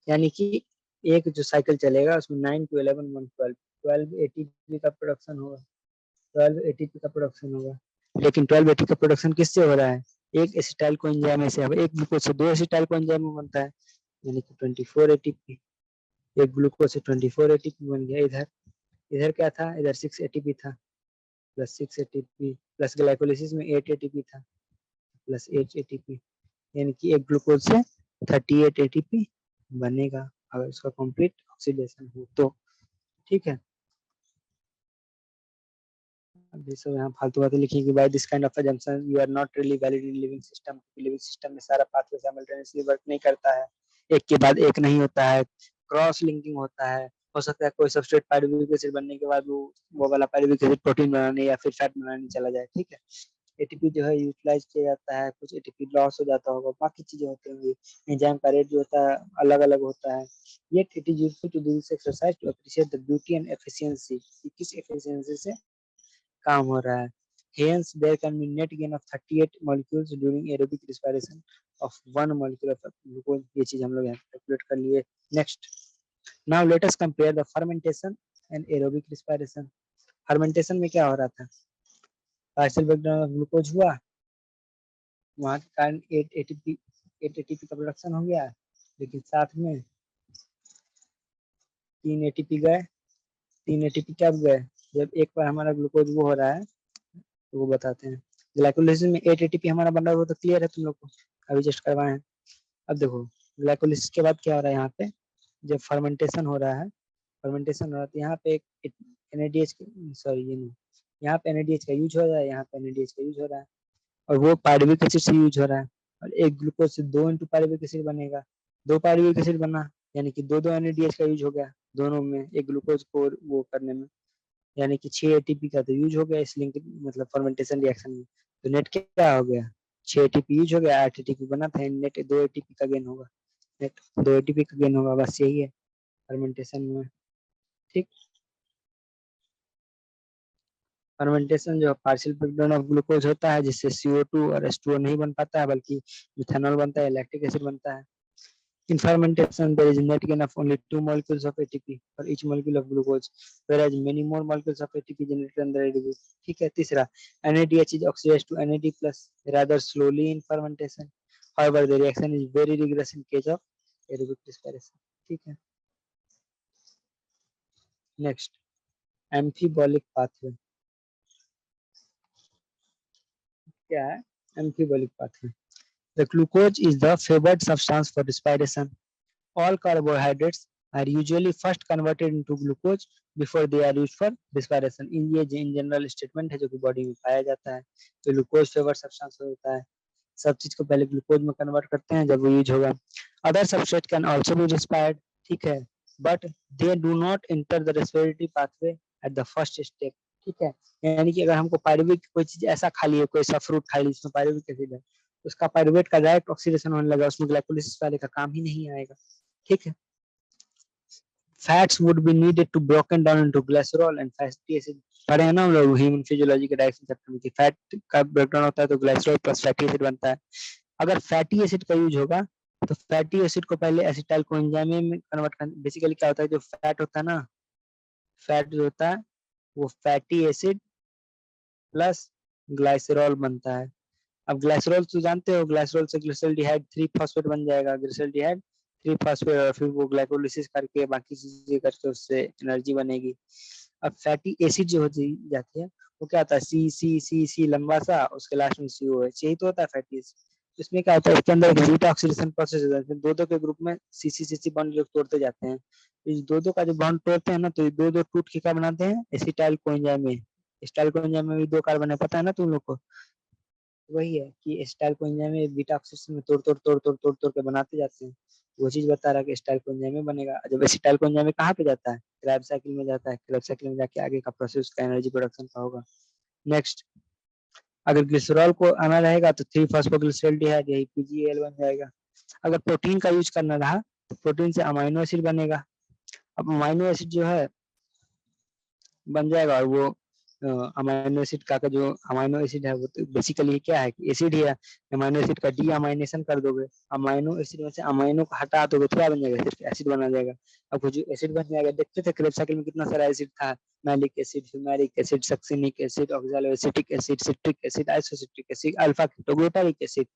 [SPEAKER 1] यानी कि एक जो साइकिल चलेगा उसमें 9 to 11 12 12 एटीपी का प्रोडक्शन होगा, 12 एटीपी का प्रोडक्शन होगा। लेकिन 12 एटीपी का प्रोडक्शन किससे हो रहा है, एक एसिटाइल कोएंजाइम में से। अब एक ग्लूकोज से 2 एसिटाइल कोएंजाइम में बनता है, यानी कि 24 एटीपी, एक ग्लूकोज से 24 एटीपी बन गया। इधर इधर क्या था, इधर 6 एटीपी था, प्लस 6 एटीपी, प्लस ग्लाइकोलिसिस में 8 एटीपी था, प्लस 8 एटीपी, यानी कि एक ग्लूकोज से 38 एटीपी बनेगा अगर उसका कंप्लीट ऑक्सीडेशन हो तो, ठीक है। अब ये सब यहाँ फालतू बातें लिखी कि by this kind of assumption you are not really valid in living system, living system में सारा पाथवे साइमल्टेनियसली वर्क नहीं करता है, एक के बाद एक नहीं होता है, क्रॉस लिंकिंग होता है। हो सकता है कोई सबस्ट्रेट पायरुविक एसिड बनने के बाद वो वाला पायरुविक एसिड प्रोटीन बनाने या फिर फैट बनाने चला जाए, ठीक है। एटीपी जो है यूटिलाइज किया जाता है, कुछ एटीपी लॉस हो जाता होगा, बाकी चीजें होती होंगी, एंजाइम का रेट जो होता है अलग अलग होता है। Yet it is useful to do this exercise to appreciate the beauty and efficiency, कि किस efficiency से काम हो रहा है। Hence, there can be net gain of 38 molecules during aerobic respiration of 1 molecule of glucose। ये चीज हम लोग यहाँ कैलकुलेट कर लिए। Next, now let us compare the fermentation and aerobic respiration। fermentation में क्या हो रहा था, पार्शियल ब्रेकडाउन ऑफ ग्लूकोज हुआ, वहाँ के कारण 8 एटीपी का प्रोडक्शन हो गया, लेकिन साथ में 3 एटीपी गए। 3 एटीपी कब गए, जब एक बार हमारा ग्लूकोज वो हो रहा है, तो वो बताते हैं। ग्लाइकोलिसिस में 8 एटीपी हमारा बन रहा है, वो तो क्लियर है तुम लोग को, अभी जस्ट करवाए हैं। अब देखो ग्लाइकोलिसिस के बाद क्या हो रहा है, यहाँ पे जब फर्मेंटेशन हो रहा है, फर्मेंटेशन हो रहा है तो यहाँ पे एक एनएडीएच, सॉरी ये नहीं, यहाँ पे एनएडीएच का यूज हो रहा है, यहाँ पे एनएडीएच का यूज हो रहा है, और वो पायरुविक एसिड से यूज हो रहा है, और एक ग्लूकोज से 2 इंटू पायरुविक एसिड बनेगा, 2 पायरुविक एसिड बना, यानी कि दो दो एनएडीएच का यूज हो गया दोनों में, एक ग्लूकोज को वो करने में, यानी कि 6 एटीपी का तो यूज हो गया इस लिंक मतलब फर्मेंटेशन रिएक्शन में। तो नेट क्या हो गया, 6 एटीपी यूज हो गया, 8 एटीपी बना था, नेट 2 एटीपी का गेन होगा, नेट 2 एटीपी का गेन होगा, बस यही है फर्मेंटेशन में, ठीक। फर्मेंटेशन जो पार्शियल ब्रेकडाउन ऑफ ग्लूकोज होता है, जिससे CO2 और H2O नहीं बन पाता है, बल्कि मिथेनॉल बनता है, लैक्टिक एसिड बनता है। In fermentation, there is net gain of only 2 molecules of ATP for each molecule of glucose, whereas many more molecules of ATP generated under ADP। ठीक है। तीसरा, NADH is oxidized to NAD plus rather slowly in fermentation. However, the reaction is very rigorous in case of aerobic respiration। ठीक है। Next, amphibolic pathway क्या है? Amphibolic pathway. The glucose is the favored substance for respiration. All carbohydrates are usually first converted into glucose before they are used for respiration। ये in general statement है जो कि body में पाया जाता है। तो ग्लूकोज फेवर सब्सटेंस होता है, सब चीज को पहले ग्लूकोज में कन्वर्ट करते हैं जब वो यूज होगा। Other substrate can also be respired, ठीक है, but they do not enter the respiratory pathway at the first step. ठीक है, यानी कि अगर हमको पायरुविक कोई चीज ऐसा खा लिए, कोई सा फ्रूट खा ली जिसमें पायरुविक एसिड है, उसका पायरुवेट का डायरेक्ट ऑक्सीडेशन होने लगा, उसमें ग्लाइकोलिसिस वाले का काम ही नहीं आएगा। ठीक है, fats would be needed to broken down into glycerol and fatty acid. पढ़े हैं ना हम लोग ह्यूमन फिजियोलॉजी के डाइजेशन चैप्टर में कि फैट का ब्रेकडाउन होता है तो ग्लिसरॉल प्लस फैटी एसिड बनता है। अगर फैटी एसिड का यूज होगा तो फैटी एसिड को पहले एसिटाइल कोएंजाइम में कन्वर्ट कर, बेसिकली क्या होता है, जो फैट होता है ना, फैट जो होता है वो फैटी एसिड प्लस ग्लाइसरॉल बनता है। अब ग्लाइसरॉल तो जानते हो, ग्लाइसरॉल से ग्लिसरॉल्डिहाइड 3 फॉस्फेट बन जाएगा, ग्लिसरॉल्डिहाइड 3 फॉस्फेट, और फिर वो ग्लाइकोलिसिस करके बाकी चीजें करके उससे एनर्जी बनेगी। अब फैटी एसिड जो होती जाती है वो क्या होता है, सी सी सी सी लंबा सा, उसके लास्ट में सी ओ है, यही तो होता है फैटी एसिड। इसमें क्या होता है, इसके अंदर बीटा ऑक्सीडेशन प्रोसेस होता है, इसमें दो दो के ग्रुप में सी सी बॉन्ड लोग तोड़ते जाते हैं। इस दो दो का जो बॉन्ड तोड़ते हैं ना, तो ये दो दो टूट के क्या बनाते हैं, एसिटाइल कोएंजाइम में। एसिटाइल कोएंजाइम में भी दो कार्बन है, पता है ना तुम लोग को। वही है कि एसिटाइल कोएंजाइम में बीटा ऑक्सीडेशन में तोड़ तोड़ के बनाते जाते हैं। वो चीज बता रहा है कि एसिटाइल कोएंजाइम में बनेगा। जब एसिटाइल कोएंजाइम में कहाँ पे जाता है, क्रेब साइकिल में जाता है, क्रेब साइकिल में जाके आगे का प्रोसेस का एनर्जी प्रोडक्शन का होगा। नेक्स्ट, अगर ग्लिसरॉल को आना रहेगा तो 3 फॉस्फोग्लिसरॉल्डिहाइड, यही पीजीएल बन जाएगा। अगर प्रोटीन का यूज करना रहा तो प्रोटीन से अमाइनो एसिड बनेगा। अब अमाइनो एसिड जो है बन जाएगा, और वो अमाइनो एसिड का जो अमाइनो एसिड है वो तो बेसिकली क्या है कि एसिड ही है। अमाइनो एसिड का डी अमाइनेशन कर दोगे, अमाइनो एसिड में से अमाइनो को हटा दोगे तो क्या बन जाएगा, सिर्फ एसिड बना जाएगा। अब वो जो एसिड बन जाएगा, देखते थे क्रेब साइकिल में कितना सारा एसिड था, malic acid, fumaric acid, succinic acid, oxaloacetic acid, citric acid, isocitric acid, alpha ketoglutaric acid,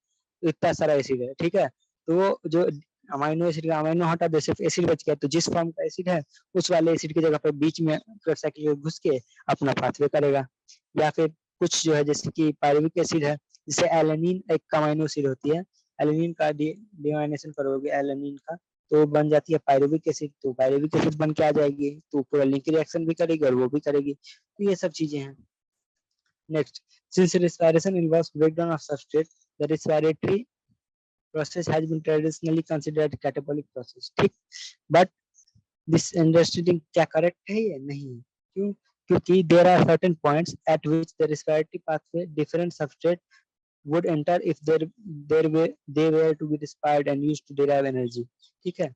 [SPEAKER 1] इतना सारा एसिड है, ठीक है। तो वो जो अमाइनो एसिड का अमाइनो हटा दे, सिर्फ एसिड बच गया, तो जिस फॉर्म का एसिड है उस वाले एसिड की जगह पे बीच में क्रेब साइकिल में घुस के अपना पाथवे करेगा। या फिर कुछ जो है जैसे कि पायरुविक एसिड है, जिसे एलेनिन एक अमाइनो एसिड होती है, एलेनिन का डिमाइनेशन करोगे एलेनिन का, तो बन जाती है पायरुविक एसिड, तो पायरुविक एसिड बन के आ जाएगी, तो पूरा लिंक रिएक्शन भी करेगी और वो भी करेगी, तो ये सब चीजें हैं। Next, since respiration involves breakdown of substrate, the respiratory process has been traditionally considered catabolic process, ठीक। बट दिस अंडरस्टैंडिंग क्या करेक्ट है, ये नहीं है। क्यों? क्योंकि there are certain points at which the respiratory pathway different substrate would enter if they were to be respired and used to derive energy, ठीक है।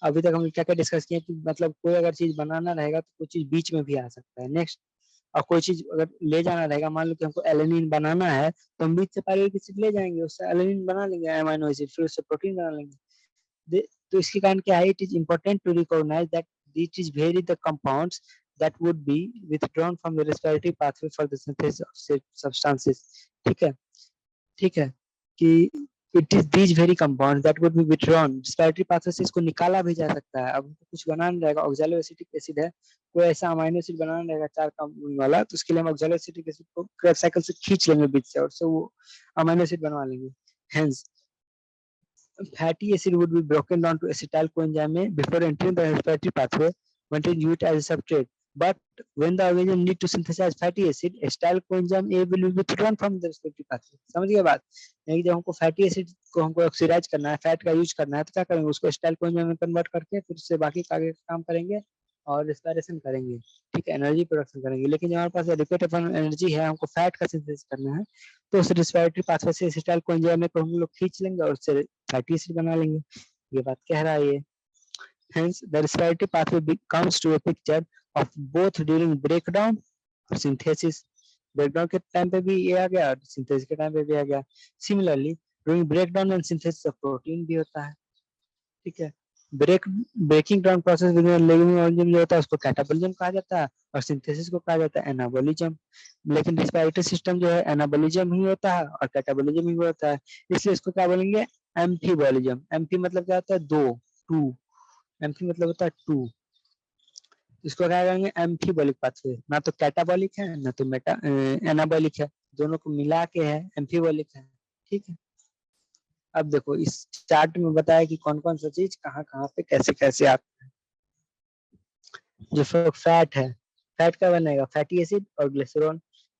[SPEAKER 1] अभी तक हम क्या क्या डिस्कस किए कि मतलब कोई अगर चीज बनाना रहेगा तो कोई चीज बीच में भी आ सकता है। नेक्स्ट, और कोई चीज अगर ले जाना रहेगा, मान लो कि हमको एलेनिन बनाना है, तो हम बीच से पायरुविक एसिड ले जाएंगे, उससे एलेनिन बना लेंगे अमाइनो एसिड, फिर उससे प्रोटीन बना लेंगे। तो इसके कारण क्या है, it is important to recognise that it is very the compounds that would be withdrawn from the respiratory pathway for the synthesis of substances, ठीक है। ठीक है, कि it is these very compound that would be withdrawn respiratory pathway से, इसको निकाला भी जा सकता है। अब कुछ बनाना रहेगा, ऑक्सैलोएसिटिक एसिड है, कोई ऐसा अमाइनो एसिड बनाना रहेगा 4 कंपाउंड वाला, तो उसके लिए हम ऑक्सैलोएसिटिक एसिड को क्रेब साइकिल से खींच लेंगे बीच से, और से वो अमाइनो एसिड बनवा लेंगे। Hence fatty acid would be broken down to acetyl coenzyme before entering the respiratory pathway, when it is used as a substrate. But when the organism need to synthesize fatty acid, acetyl coenzyme A will be withdrawn from the respiratory pathway. समझ गए बात? नहीं, जब हमको fatty acid को हमको oxidise करना है, फैट का यूज करना है, तो क्या करेंगे, उसको एसिटाइल कोएंजाइम में कन्वर्ट करके फिर उससे बाकी आगे काम करेंगे और रेस्पिरेशन करेंगे, ठीक है, एनर्जी प्रोडक्शन करेंगे। लेकिन जब हमारे पास एडिक्वेट एनर्जी है, हमको फैट का सिंथेसिस करना है, तो उस रेस्पिरेटरी पाथवे से एसिटाइल कोएंजाइम को हम लोग खींच लेंगे और उससे फैटी एसिड बना लेंगे। ये बात कह रहा है ये। Hence, the respiratory pathway comes to a picture of both during breakdown और synthesis. ब्रेकडाउन के टाइम पे भी ये आ गया और सिंथेसिस के टाइम पे भी आ गया। Similarly during breakdown and synthesis of protein भी होता है, ठीक है। Breaking down process with living organism जो होता है उसको कैटाबोलिज्म कहा जाता है, और सिंथेसिस को कहा जाता है एनाबोलिज्म। लेकिन रेस्पिरेटरी सिस्टम जो है एनाबोलिज्म ही होता है और कैटाबोलिज्म ही होता है, इसलिए इसको क्या बोलेंगे, एम्फीबोलिज्म। एम्फी मतलब क्या होता है, दो, टू, एम्फी मतलब होता है टू, इसको क्या कहेंगे, एम्फीबोलिक पाथवे। ना तो कैटाबोलिक है ना तो मेटा एनाबोलिक है, दोनों को मिला के है एम्फीबोलिक है, ठीक है। अब देखो इस चार्ट में बताया कि कौन कौन सा चीज कहाँ कहाँ पे कैसे कैसे आता है। जो फैट है, फैट का बनेगा फैटी एसिड और ग्लिसरॉल।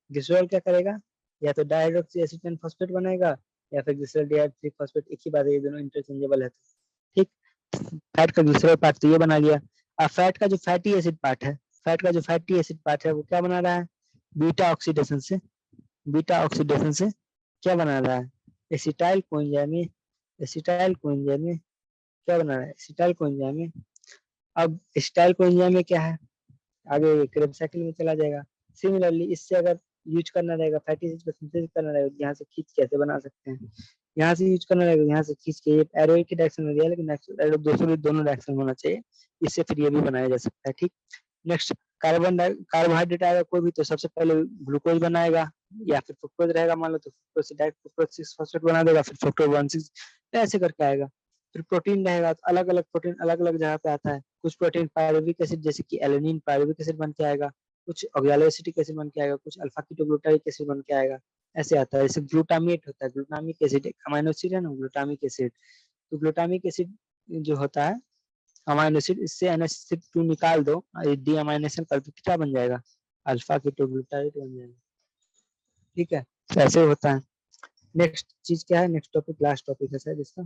[SPEAKER 1] ग्लिसरॉल क्या करेगा, या तो डाइहाइड्रोक्सी एसीटेन फॉस्फेट बनेगा, या फिर ग्लिसरॉल फॉस्फेट, एक ही बात है, ये दोनों इंटरचेंजेबल है, ठीक। फैट का ग्लिसरॉल पार्ट तो ये बना लिया। अब फैट का जो फैटी एसिड पार्ट है, फैट का जो फैटी एसिड पार्ट है वो क्या बना रहा है, बीटा ऑक्सीडेशन से, बीटा ऑक्सीडेशन से क्या बना रहा है, एसिटाइल कोएंजाइम, एसिटाइल कोएंजाइम क्या बना रहा है, एसिटाइल कोएंजाइम। अब एसिटाइल कोएंजाइम में क्या है, आगे क्रेब साइकिल में चला जाएगा। सिमिलरली इससे अगर यूज करना रहेगा, फैटी एसिड को सिंथेसिस करना रहेगा, यहाँ से खींच कैसे बना सकते हैं, यहाँ से यूज करना रहेगा, यहाँ से खींच के, ये एरो की डायरेक्शन में दिया, लेकिन एरो दूसरे भी दोनों डायरेक्शन में होना चाहिए, इससे फिर ये भी बनाया जा सकता है, ठीक। नेक्स्ट, कार्बोहाइड्रेट आएगा कोई भी, तो सबसे पहले ग्लूकोज बनाएगा, या फिर फ्रुक्टोज रहेगा मान लो, तो फ्रुक्टोज से डायरेक्ट फ्रुक्टोज 6 फॉस्फेट बना देगा, फिर फ्रुक्टोज 1,6 ऐसे करके आएगा। फिर प्रोटीन रहेगा, तो अलग अलग प्रोटीन अलग अलग जगह पे आता है। कुछ प्रोटीन पायरुविक एसिड जैसे कि एलेनिन पायरुविक एसिड बन के आएगा, कुछ ऑक्सैलोएसिटिक एसिड बन के आएगा, कुछ अल्फा कीटोग्लूटारिक एसिड बन के आएगा, ऐसे आता है। जैसे ग्लूटामेट होता है, ग्लूटामिक एसिड एक अमीनो एसिड है ना, ग्लूटामिक एसिड। तो ग्लूटामिक एसिड जो होता है अमीनो एसिड, इससे NH2 निकाल दो, डी अमाइनेशन कर दो, क्या बन जाएगा, अल्फा कीटोग्लूटारेट बन जाएगा। ठीक है, तो ऐसे होता है। नेक्स्ट चीज क्या है, नेक्स्ट टॉपिक लास्ट टॉपिक है शायद इसका,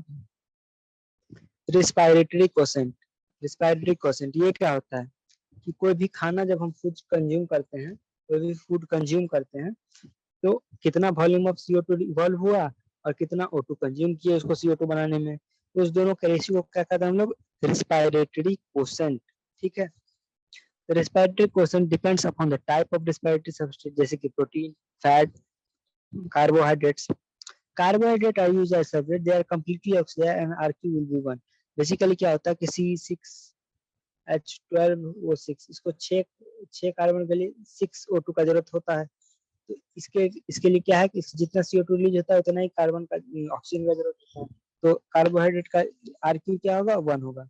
[SPEAKER 1] रिस्पायरेटरी क्वोशेंट। रिस्पायरेटरी क्वोशेंट ये क्या होता है कि कोई भी खाना जब हम फूड कंज्यूम करते हैं, कोई भी फूड कंज्यूम करते हैं, तो कितना वॉल्यूम ऑफ CO2 इवॉल्व हुआ और कितना O2 कंज्यूम किया उसको CO2 बनाने में, तो उस दोनों के रेशियो को क्या कहते हैं हम लोग, रिस्पायरेटरी क्वोशेंट। ठीक है, respiratory quotient depends upon the type of respiratory substance, जैसे कि protein, fat, carbohydrates. Carbohydrate are used as substrate, they are completely oxidised and RQ will be 1। Basically क्या होता है कि C6H12O6, इसको 6 कार्बन के लिए 6O2 का जरूरत होता है। तो इसके लिए क्या है कि जितना CO2 रिलीज होता है उतना ही कार्बन का ऑक्सीजन का जरूरत होता है। तो कार्बोहाइड्रेट का RQ क्या होगा, 1 होगा।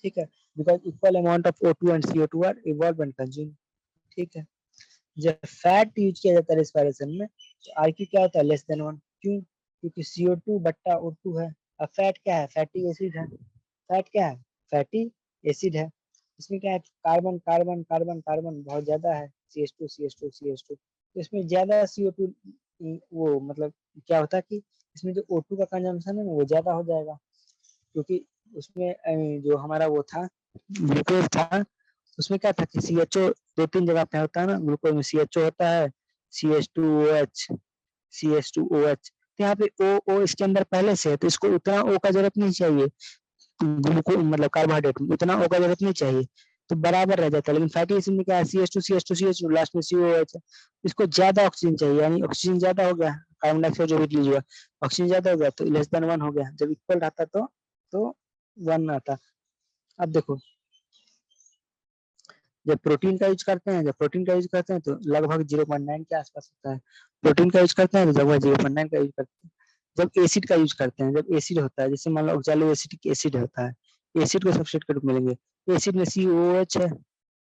[SPEAKER 1] ठीक है, because equal amount of O2 and CO2 are evolve and consume. ठीक है, जब फैट यूज किया जाता है रिस्पायरेशन में, तो RQ क्या होता है, लेस देन 1। क्यों, क्योंकि CO2 बट्टा O2 है। अब फैट क्या है, फैटी एसिड है। फैट क्या है, फैटी एसिड है। इसमें क्या है, कार्बन कार्बन कार्बन कार्बन बहुत ज्यादा है, CH2 CH2 CH2। तो इसमें ज्यादा CO2 वो मतलब क्या होता है कि इसमें जो O2 का कंजम्पशन है ना वो ज्यादा हो जाएगा, क्योंकि उसमें जो हमारा वो था, ग्लूकोज था, उसमें क्या था कि CHO 2-3 जगह पे होता है ना, ग्लूकोज में CHO होता है, CH2OH, CH2OH। तो यहाँ पे O इसके अंदर पहले से है, तो इसको उतना O का जरूरत नहीं चाहिए, ग्लूकोज मतलब कार्बोहाइड्रेट में उतना O का जरूरत नहीं चाहिए, तो बराबर रह जाता है। लेकिन फैटी एसिड में क्या है, CH2 CH2 CH2, लास्ट में COOH है, इसको ज्यादा ऑक्सीजन चाहिए, यानी ऑक्सीजन ज्यादा हो गया, कार्बन डाइऑक्साइड जो भी रिलीज हुआ, ऑक्सीजन ज्यादा हो गया तो लेस देन 1 हो गया। जब इक्वल रहता तो 1 आता। अब देखो, जब प्रोटीन का यूज करते हैं, तो लगभग 0.9 के आसपास होता है। प्रोटीन का यूज करते हैं तो लगभग 0.9 का यूज करते हैं। जब एसिड का यूज करते हैं, जब एसिड होता है, जैसे मान लो ऑक्सैलोएसिटिक एसिड होता है, एसिड को सब्सट्रेट के रूप में लेंगे, एसिड में COOH है,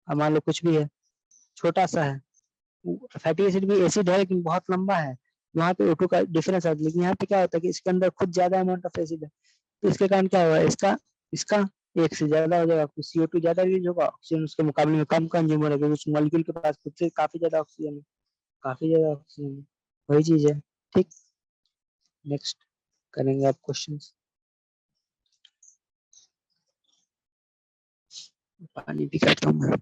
[SPEAKER 1] अब मान लो कुछ भी है, छोटा सा है। फैटी एसिड भी एसिड है लेकिन बहुत लंबा है, वहाँ पे O2 का डिफरेंस आता है। लेकिन यहाँ पे क्या होता है कि इसके अंदर खुद ज्यादा अमाउंट ऑफ एसिड है, तो इसके कारण क्या होगा, इसका इसका एक से ज्यादा हो जाएगा, CO2 ज्यादा रिलीज होगा, ऑक्सीजन उसके मुकाबले में कम कंज्यूम हो रहा है, क्योंकि उस मॉलिक्यूल के पास खुद से काफी ज्यादा ऑक्सीजन है, काफी ज्यादा ऑक्सीजन है। वही चीज है। ठीक, नेक्स्ट करेंगे आप क्वेश्चन। पानी पी करता हूँ मैं।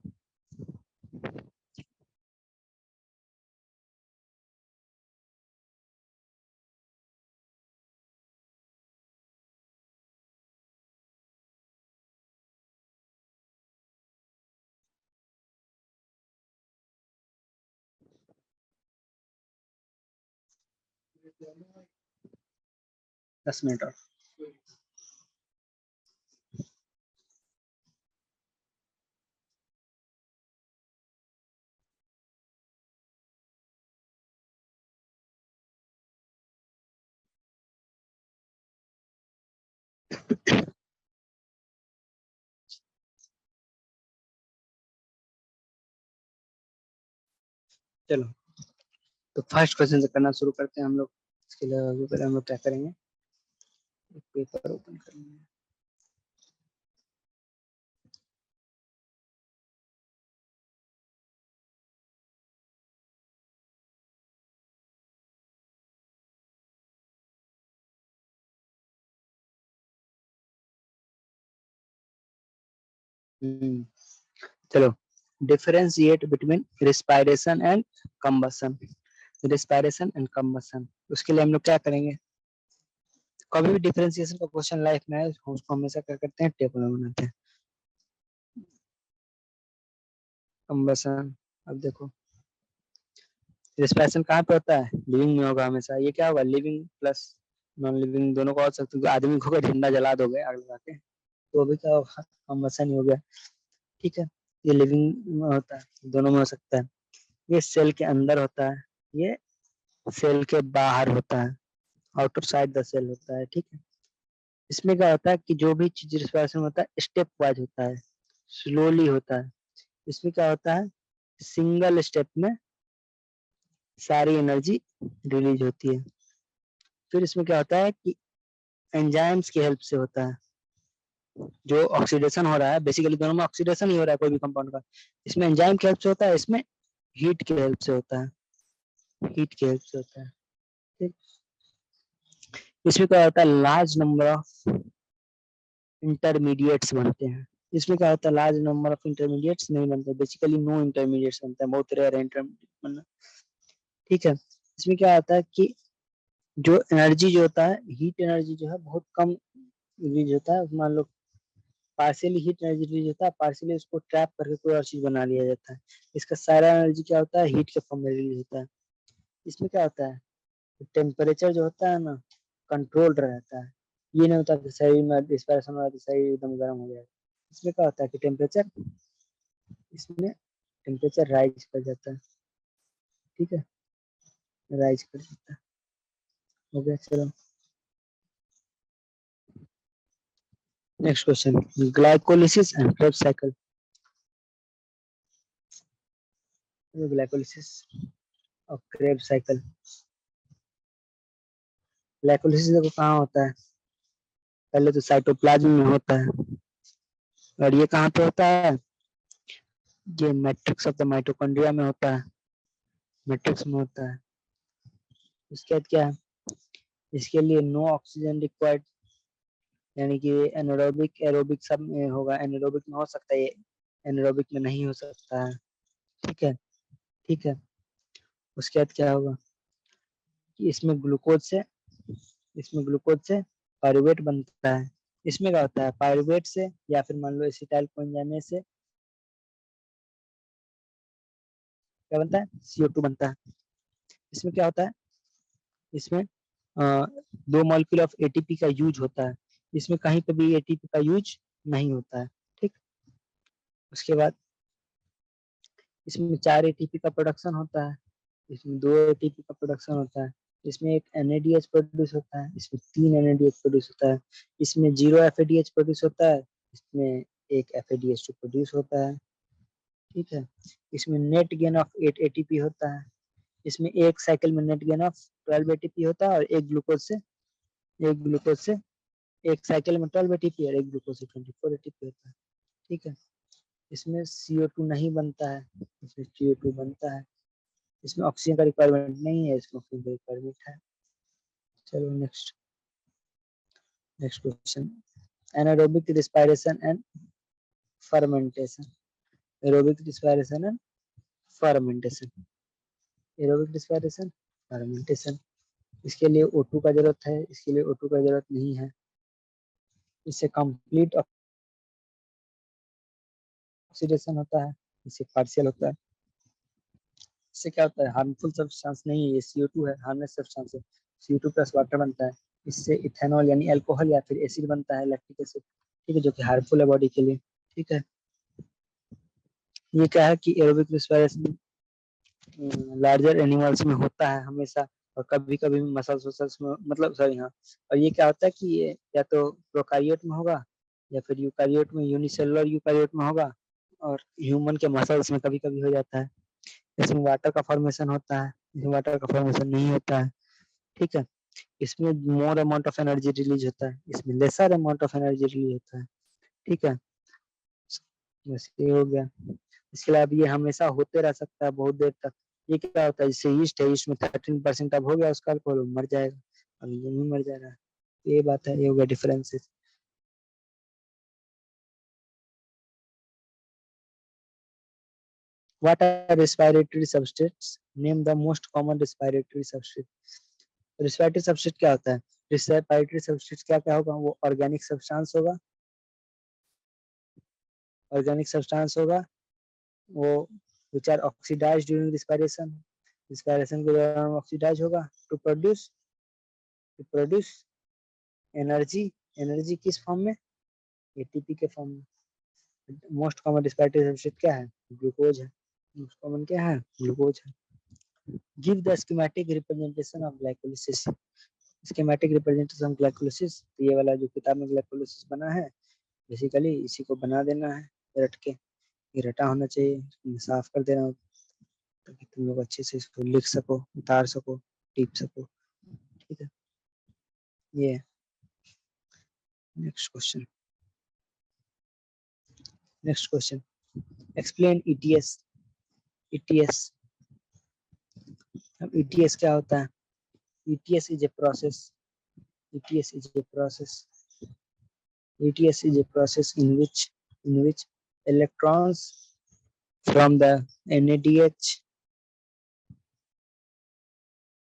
[SPEAKER 1] दस मिनट और। चलो, तो फर्स्ट क्वेश्चन से करना शुरू करते हैं हम लोग। इसके लिए अभी पहले हम लोग क्या करेंगे, एक पेपर ओपन करेंगे। चलो, differentiate between respiration and combustion. Respiration and combustion, उसके लिए हम लोग क्या करेंगे, कभी भी डिफरेंशिएशन का क्वेश्चन लाइफ में है उसको हमेशा क्या करते हैं, टेबल में बनाते हैं। कंबसन, अब देखो रिस्पायरेशन कहाँ पे होता है, लिविंग में होगा हमेशा। ये क्या होगा, लिविंग प्लस नॉन लिविंग दोनों का हो सकता है। आदमी को अगर झंडा जला दोगे आग लगा के, तो भी क्या होगा, कंबसन ही हो गया। ठीक है, ये लिविंग में होता है, दोनों में हो सकता है। ये सेल के अंदर होता है, ये सेल के बाहर होता है, आउटर साइड द सेल होता है। ठीक है, इसमें क्या होता है कि जो भी चीज रिस्पायरेशन होता है स्टेप वाइज होता है, स्लोली होता है। इसमें क्या होता है, सिंगल स्टेप में सारी एनर्जी रिलीज होती है। फिर इसमें क्या होता है कि एंजाइम्स की हेल्प से होता है, जो ऑक्सीडेशन हो रहा है, बेसिकली दोनों में ऑक्सीडेशन ही हो रहा है कोई भी कंपाउंड का, इसमें एंजाइम की हेल्प से होता है, इसमें हीट की हेल्प से होता है, हीट की हेल्प से होता है। ठीक, इसमें क्या होता है, लार्ज नंबर ऑफ इंटरमीडिएट्स बनते हैं। इसमें क्या होता है, लार्ज नंबर ऑफ इंटरमीडिएट्स नहीं बनते, बेसिकली नो इंटरमीडिएट्स बनते हैं, बहुत रेयर इंटरमीडिएट बनना। ठीक है, इसमें क्या होता है कि जो एनर्जी जो होता है, हीट एनर्जी जो है बहुत कम रिलीज होता है, मान लो पार्शियली हीट एनर्जी रिलीज होता है, पार्शियली उसको ट्रैप करके कोई और चीज बना लिया जाता है, इसका सारा एनर्जी क्या होता है, हीट के फॉर्म में रिलीज होता है। इसमें क्या होता है, टेम्परेचर जो होता है ना, कंट्रोल्ड रहता है, ये नहीं होता कि शरीर में डिस्पेरेशन हो रहा है तो शरीर एकदम गर्म हो जाएगा। इसमें क्या होता है कि टेम्परेचर, इसमें टेम्परेचर राइज कर जाता है। ठीक है, राइज कर जाता है। हो गया, चलो next question, glycolysis and Krebs cycle. Glycolysis और क्रेब्स साइकिल। ग्लाइकोलिसिस देखो कहाँ होता है, पहले तो साइटोप्लाज्म में होता है, और ये कहाँ पे होता है, ये मैट्रिक्स ऑफ द माइटोकॉन्ड्रिया में होता है, मैट्रिक्स में होता है। उसके बाद क्या है, इसके लिए नो ऑक्सीजन रिक्वायर्ड, यानी कि एनारोबिक एरोबिक सब में होगा, एनारोबिक में हो सकता है ये, एनारोबिक में नहीं हो सकता है। ठीक है, ठीक है। उसके बाद क्या होगा कि इसमें ग्लूकोज से पायरुवेट बनता है। इसमें क्या होता है, पायरुवेट से या फिर मान लो एसिटाइल कोएंजाइम से क्या बनता है, CO2 बनता है। इसमें क्या होता है, इसमें दो मॉलिक्यूल ऑफ ATP का यूज होता है, इसमें कहीं पे भी ATP का यूज नहीं होता है। ठीक, उसके बाद इसमें 4 ATP का प्रोडक्शन होता है, इसमें 2 ATP का प्रोडक्शन होता है, इसमें एक NADH प्रोड्यूस होता है, इसमें 3 NADH प्रोड्यूस होता है, इसमें 0 FADH प्रोड्यूस होता है, इसमें एक FADH2 प्रोड्यूस होता है। ठीक है, इसमें नेट गेन ऑफ 8 ATP होता है, इसमें एक साइकिल में नेट गेन ऑफ 12 ATP होता है, और एक ग्लूकोज से एक साइकिल में 12 ATP और एक ग्लूकोज से 24 ATP होता है। ठीक है, इसमें CO2 नहीं बनता है, इसमें CO2 बनता है, इसमें ऑक्सीजन का रिक्वायरमेंट नहीं है, इसमें ऑक्सीजन का रिक्वायरमेंट है। चलो next, next question, anaerobic respiration and fermentation. Aerobic respiration and fermentation, aerobic respiration, fermentation. इसके लिए O2 का जरूरत है, इसके लिए O2 का जरूरत नहीं है, इससे कंप्लीट ऑक्सीडेशन होता है, इससे पार्शियल होता है। इससे क्या होता है, हार्मफुल सब्सटेंस नहीं है, ये CO2 है, हार्मलेस सब्सटेंस है, CO2 प्लस वाटर बनता है, इससे इथेनॉल यानी अल्कोहल या फिर एसिड बनता है, लैक्टिक एसिड। ठीक है, जो कि हार्मफुल है बॉडी के लिए। ठीक है, ये क्या है कि एरोबिक रिस्पायरेशन लार्जर एनिमल्स में होता है हमेशा, और कभी कभी मसल्स वसल्स में, मतलब सॉरी हाँ, और ये क्या होता है कि ये या तो प्रोकारियोट में होगा या फिर यूकारियोट में, यूनिसेलुलर यूकारियोट में होगा, और ह्यूमन के मसल्स में कभी कभी हो जाता है। इसमें वाटर का फॉर्मेशन होता है, इसमें वाटर का फॉर्मेशन नहीं होता है। ठीक है, इसमें more amount of energy release होता है, इसमें lesser amount of energy release होता है। ठीक है, बस ये हो गया। इसके अलावा ये हमेशा होते रह सकता है बहुत देर तक। ये क्या होता है, जैसे ईस्ट है, ईस्ट में 13% अब हो गया उसका अल्कोहल, मर जाएगा, अब ये नहीं मर जाएगा। ये बात है, ये हो गया differences. What are respiratory substrates? Name the most common respiratory substrate. Respiratory substrate क्या होता है, respiratory substrate क्या क्या होगा, वो ऑर्गेनिक सब्सटेंस होगा, ऑर्गेनिक सब्सटेंस होगा, वो which are oxidized during respiration, respiration के दौरान ऑक्सीडाइज होगा, टू प्रोड्यूस एनर्जी, एनर्जी किस फॉर्म में, ATP के फॉर्म में। मोस्ट कॉमन रिस्पायरेटरी सबस्ट्रेट क्या है, ग्लूकोज है, मोस्ट कॉमन क्या है, ग्लूकोज है। Give the schematic representation of glycolysis. Schematic representation of glycolysis, ये वाला जो किताब में ग्लाइकोलिसिस बना है, बेसिकली इसी को बना देना है रट के, ये रटा होना चाहिए, मैं साफ कर दे रहा हूँ। ताकि तुम लोग अच्छे से इसको लिख सको, उतार सको, टिप सको। ठीक है, ये next question. Next question, explain ETS. ETS, अब ईटीएस क्या होता है? ETS is a process, ETS is a process, ETS is a process in which electrons from the NADH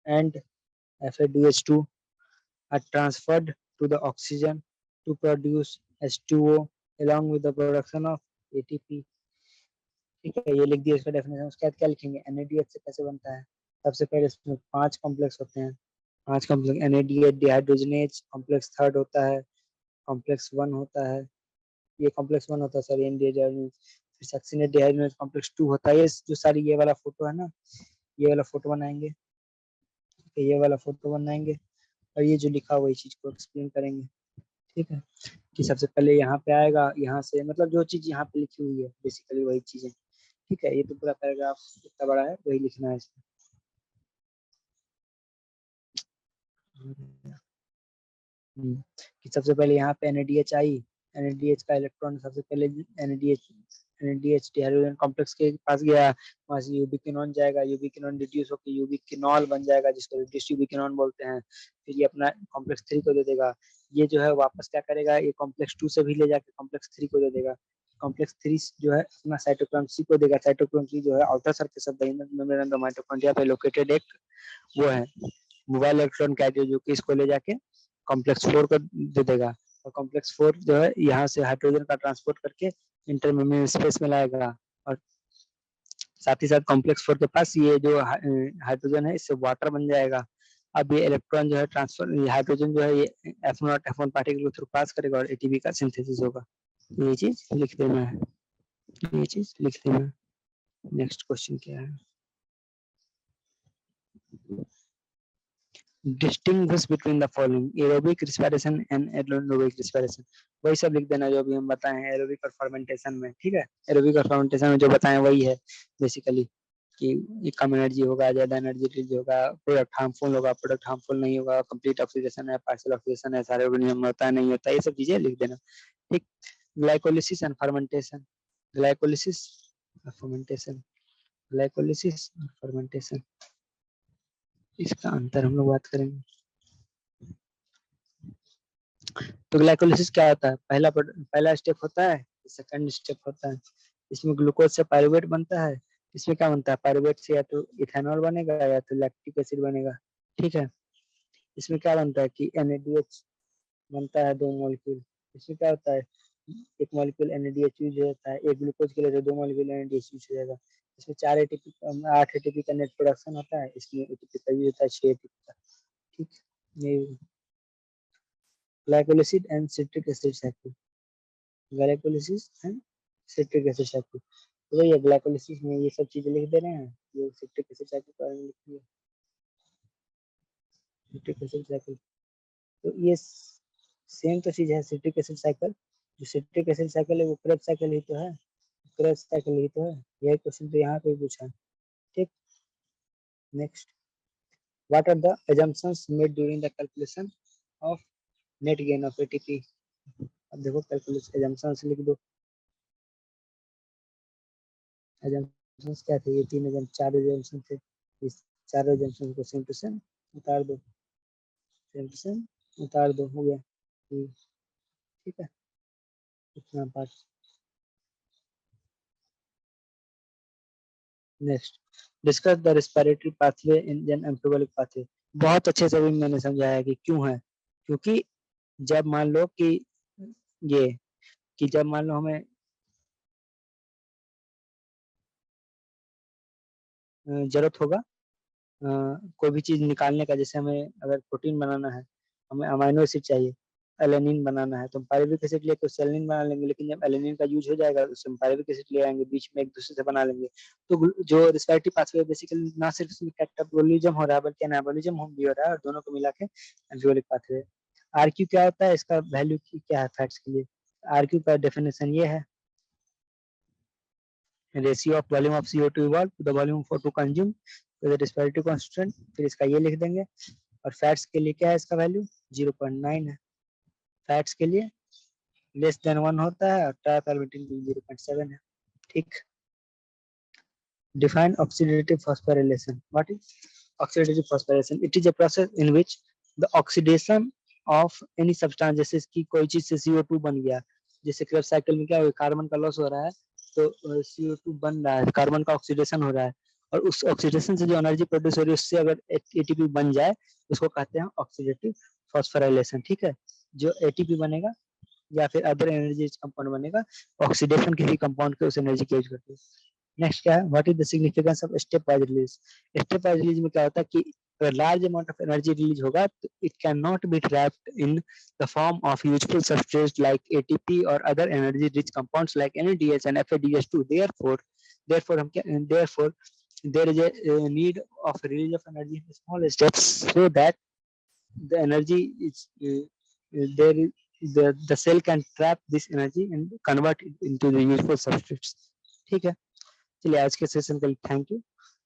[SPEAKER 1] and Fa2H2 are transferred to the oxygen to produce H2O along with the production of ATP। ठीक है, ये लिख दिया इसका definition. उसके बाद क्या लिखेंगे? NADH से कैसे बनता है? सबसे पहले इसमें 5 कॉम्प्लेक्स होते हैं, 5 complex. NADH dehydrogenase complex third होता है, कॉम्प्लेक्स 1 होता है, ये कॉम्प्लेक्स 1 होता है सॉरी, NADH। फिर सक्सिनेट डिहाइड्रोजनेज कॉम्प्लेक्स 2 होता है। ये जो सारी ये वाला फोटो है ना, ये वाला फोटो बनाएंगे, ये वाला फोटो बनाएंगे और ये जो लिखा हुआ, ये चीज को एक्सप्लेन करेंगे। ठीक है, कि सबसे पहले यहाँ पे आएगा, यहाँ से मतलब जो चीज यहाँ पे लिखी हुई है बेसिकली वही चीजें। ठीक है, ये तो पूरा पैराग्राफ इतना बड़ा है, वही लिखना है इसमें। कि सबसे पहले यहाँ पे NADH आई, NADH का इलेक्ट्रॉन सबसे पहले NADH डिहाइड्रोजन कॉम्प्लेक्स के पास गया, वहां से यूबिक्विनोन जाएगा, यूबिक्विनोन रिड्यूस होकर यूबिक्विनॉल बन जाएगा जिसको रिड्यूस यूबिक्विनोन बोलते हैं। फिर ये अपना कॉम्प्लेक्स 3 को दे देगा, ये जो है वापस क्या करेगा, ये कॉम्प्लेक्स 2 से भी ले जाके कॉम्प्लेक्स 3 को दे देगा। कॉम्प्लेक्स 3 जो है अपना साइटोक्रोम C को देगा। साइटोक्रोम C जो है outer surface of the membrane of mitochondria पे लोकेटेड एक वो है मोबाइल इलेक्ट्रॉन कैरियर, जो कि इसको ले जाके कॉम्प्लेक्स 4 को दे देगा। और कॉम्प्लेक्स 4 जो है यहाँ से हाइड्रोजन का ट्रांसपोर्ट करके इंटरमेम्ब्रेन स्पेस में लाएगा। और साथ ही साथ कॉम्प्लेक्स 4 के पास ये जो हाइड्रोजन है इससे वाटर बन जाएगा। अब ये इलेक्ट्रॉन जो है ट्रांसफर, हाइड्रोजन जो है ये F0 F1 पार्टिकल के थ्रू पास करेगा और एटीपी का सिंथेसिस होगा। ये चीज लिख देना है, ये चीज लिख देना है। नेक्स्ट क्वेश्चन क्या है? Distinguish between the following aerobic respiration and anaerobic respiration. वही सब लिख देना जो अभी हम बताए हैं एरोबिक और फर्मेंटेशन में। ठीक है, एरोबिक और फर्मेंटेशन में जो बताएं वही है बेसिकली, कि कम एनर्जी होगा, ज्यादा एनर्जी रिलीज होगा, प्रोडक्ट हार्मफुल होगा, प्रोडक्ट हार्मफुल नहीं होगा, कंप्लीट ऑक्सीडेशन है, पार्शियल ऑक्सीडेशन है, सारे ऑर्गेनिज्म में होता है नहीं होता है, ये सब चीजें लिख देना। ठीक, ग्लाइकोलिसिस एंड फर्मेंटेशन, ग्लाइकोलिसिस और फर्मेंटेशन, ग्लाइकोलिसिस और फर्मेंटेशन, इसका अंतर हम लोग बात करेंगे। तो ग्लाइकोलिसिस क्या होता है? पहला स्टेप होता है, सेकंड स्टेप होता है। इसमें ग्लूकोज से पायरुवेट बनता है। इसमें क्या बनता है? पायरुवेट से या तो इथेनॉल बनेगा या तो लैक्टिक एसिड बनेगा। ठीक है, इसमें क्या बनता है कि NADH बनता है 2 मॉलिक्यूल। इसमें क्या होता है, एक मॉलिक्यूल NADH यूज होता है, एक ग्लूकोज के लिए तो 2 मॉलिक्यूल NADH यूज हो जाएगा। इसमें 4 ATP 8 ATP का नेट प्रोडक्शन होता है, इसमें ATP का यूज होता है 6 ATP का। ठीक, ये glycolysis and citric acid cycle, glycolysis and citric acid cycle. तो भैया ग्लाइकोलिसिस में ये सब चीजें लिख दे रहे हैं, ये सिट्रिक एसिड साइकिल के बारे में लिखिए। सिट्रिक एसिड साइकिल, तो ये सेम तो चीज है सिट्रिक एसिड साइकिल। जो सिट्रिक एसिड साइकिल है वो क्रेब साइकिल ही तो है, क्रेब साइकिल ही तो है। यही क्वेश्चन तो यहाँ पे पूछा है। ठीक, next, what are the assumptions made during the calculation of net gain of ATP। अब देखो कैलकुलेशन assumptions लिख दो। assumptions क्या थे? ये 4 assumption थे, इस 4 assumption को सेम टू सेम उतार दो, सेम टू सेम उतार दो, हो गया। ठीक है, इतना part. Next, discuss the respiratory pathway in an amphibolic pathway. बहुत अच्छे से भी मैंने समझाया कि क्यों है, क्योंकि जब मान लो कि ये कि जब मान लो हमें जरूरत होगा कोई भी चीज निकालने का, जैसे हमें अगर प्रोटीन बनाना है, हमें अमाइनो एसिड चाहिए, एलेनिन बनाना है, तो हम पायरुविक एसिड लेकर उससे एलेनिन बना लेंगे। लेकिन जब एलेनिन का यूज हो जाएगा उससे हम पायरुविक एसिड ले आएंगे, बीच में एक दूसरे से बना लेंगे। तो जो रिस्पिरेटरी पाथवे बेसिकली ना सिर्फ इसमें कैटाबोलिज्म हो रहा है बल्कि एनाबोलिज्म भी हो रहा है, और दोनों को मिला के एल्वियोलिक पाथवे। आरक्यू क्या होता है, इसका वैल्यू क्या है फैक्ट्स के लिए? आरक्यू का डेफिनेशन ये है ratio of volume of CO2 evolve to the volume of O2 consume तो रिस्पिरेटरी कांस्टेंट, फिर इसका ये लिख देंगे। और फैट्स के लिए क्या है इसका वैल्यू 0.9 है। फैट्स के लिए लेस देन 1 होता है और ट्राइपैल्मिटिन के लिए 0.7 है। ठीक। Define oxidative phosphorylation. What is oxidative phosphorylation? It is a process in which the oxidation of any substance, जैसे इसकी कोई चीज से CO2 बन गया, जैसे क्रेब्स साइकिल में क्या हो, कार्बन का लॉस हो रहा है तो CO2 बन रहा है, कार्बन का ऑक्सीडेशन हो रहा है, और उस ऑक्सीडेशन से जो एनर्जी प्रोड्यूस हो रही है उससे अगर ATP बन जाए उसको कहते हैं ऑक्सीडेटिव फॉस्फोराइलेशन। ठीक है। जो ATP बनेगा या फिर अदर एनर्जी कंपाउंड बनेगा, ऑक्सीडेशन किसी कंपाउंड के उस एनर्जी की यूज करते हैं। नेक्स्ट क्या है, what is the significance of step wise release. Step wise release में क्या होता है कि अगर large amount of energy release होगा तो it can not be trapped in the form of useful substrates like ATP और other energy rich compounds like NADH and FADH2। therefore हम क्या therefore there is a need of release of energy in small steps so that the energy is there is the cell can trap this energy and convert it into the useful substrates। ठीक है। चलिए आज के session के लिए thank you.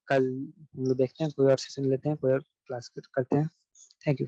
[SPEAKER 1] कल हम लोग देखते हैं कोई और सेशन लेते हैं, कोई और क्लास करते हैं। Thank you.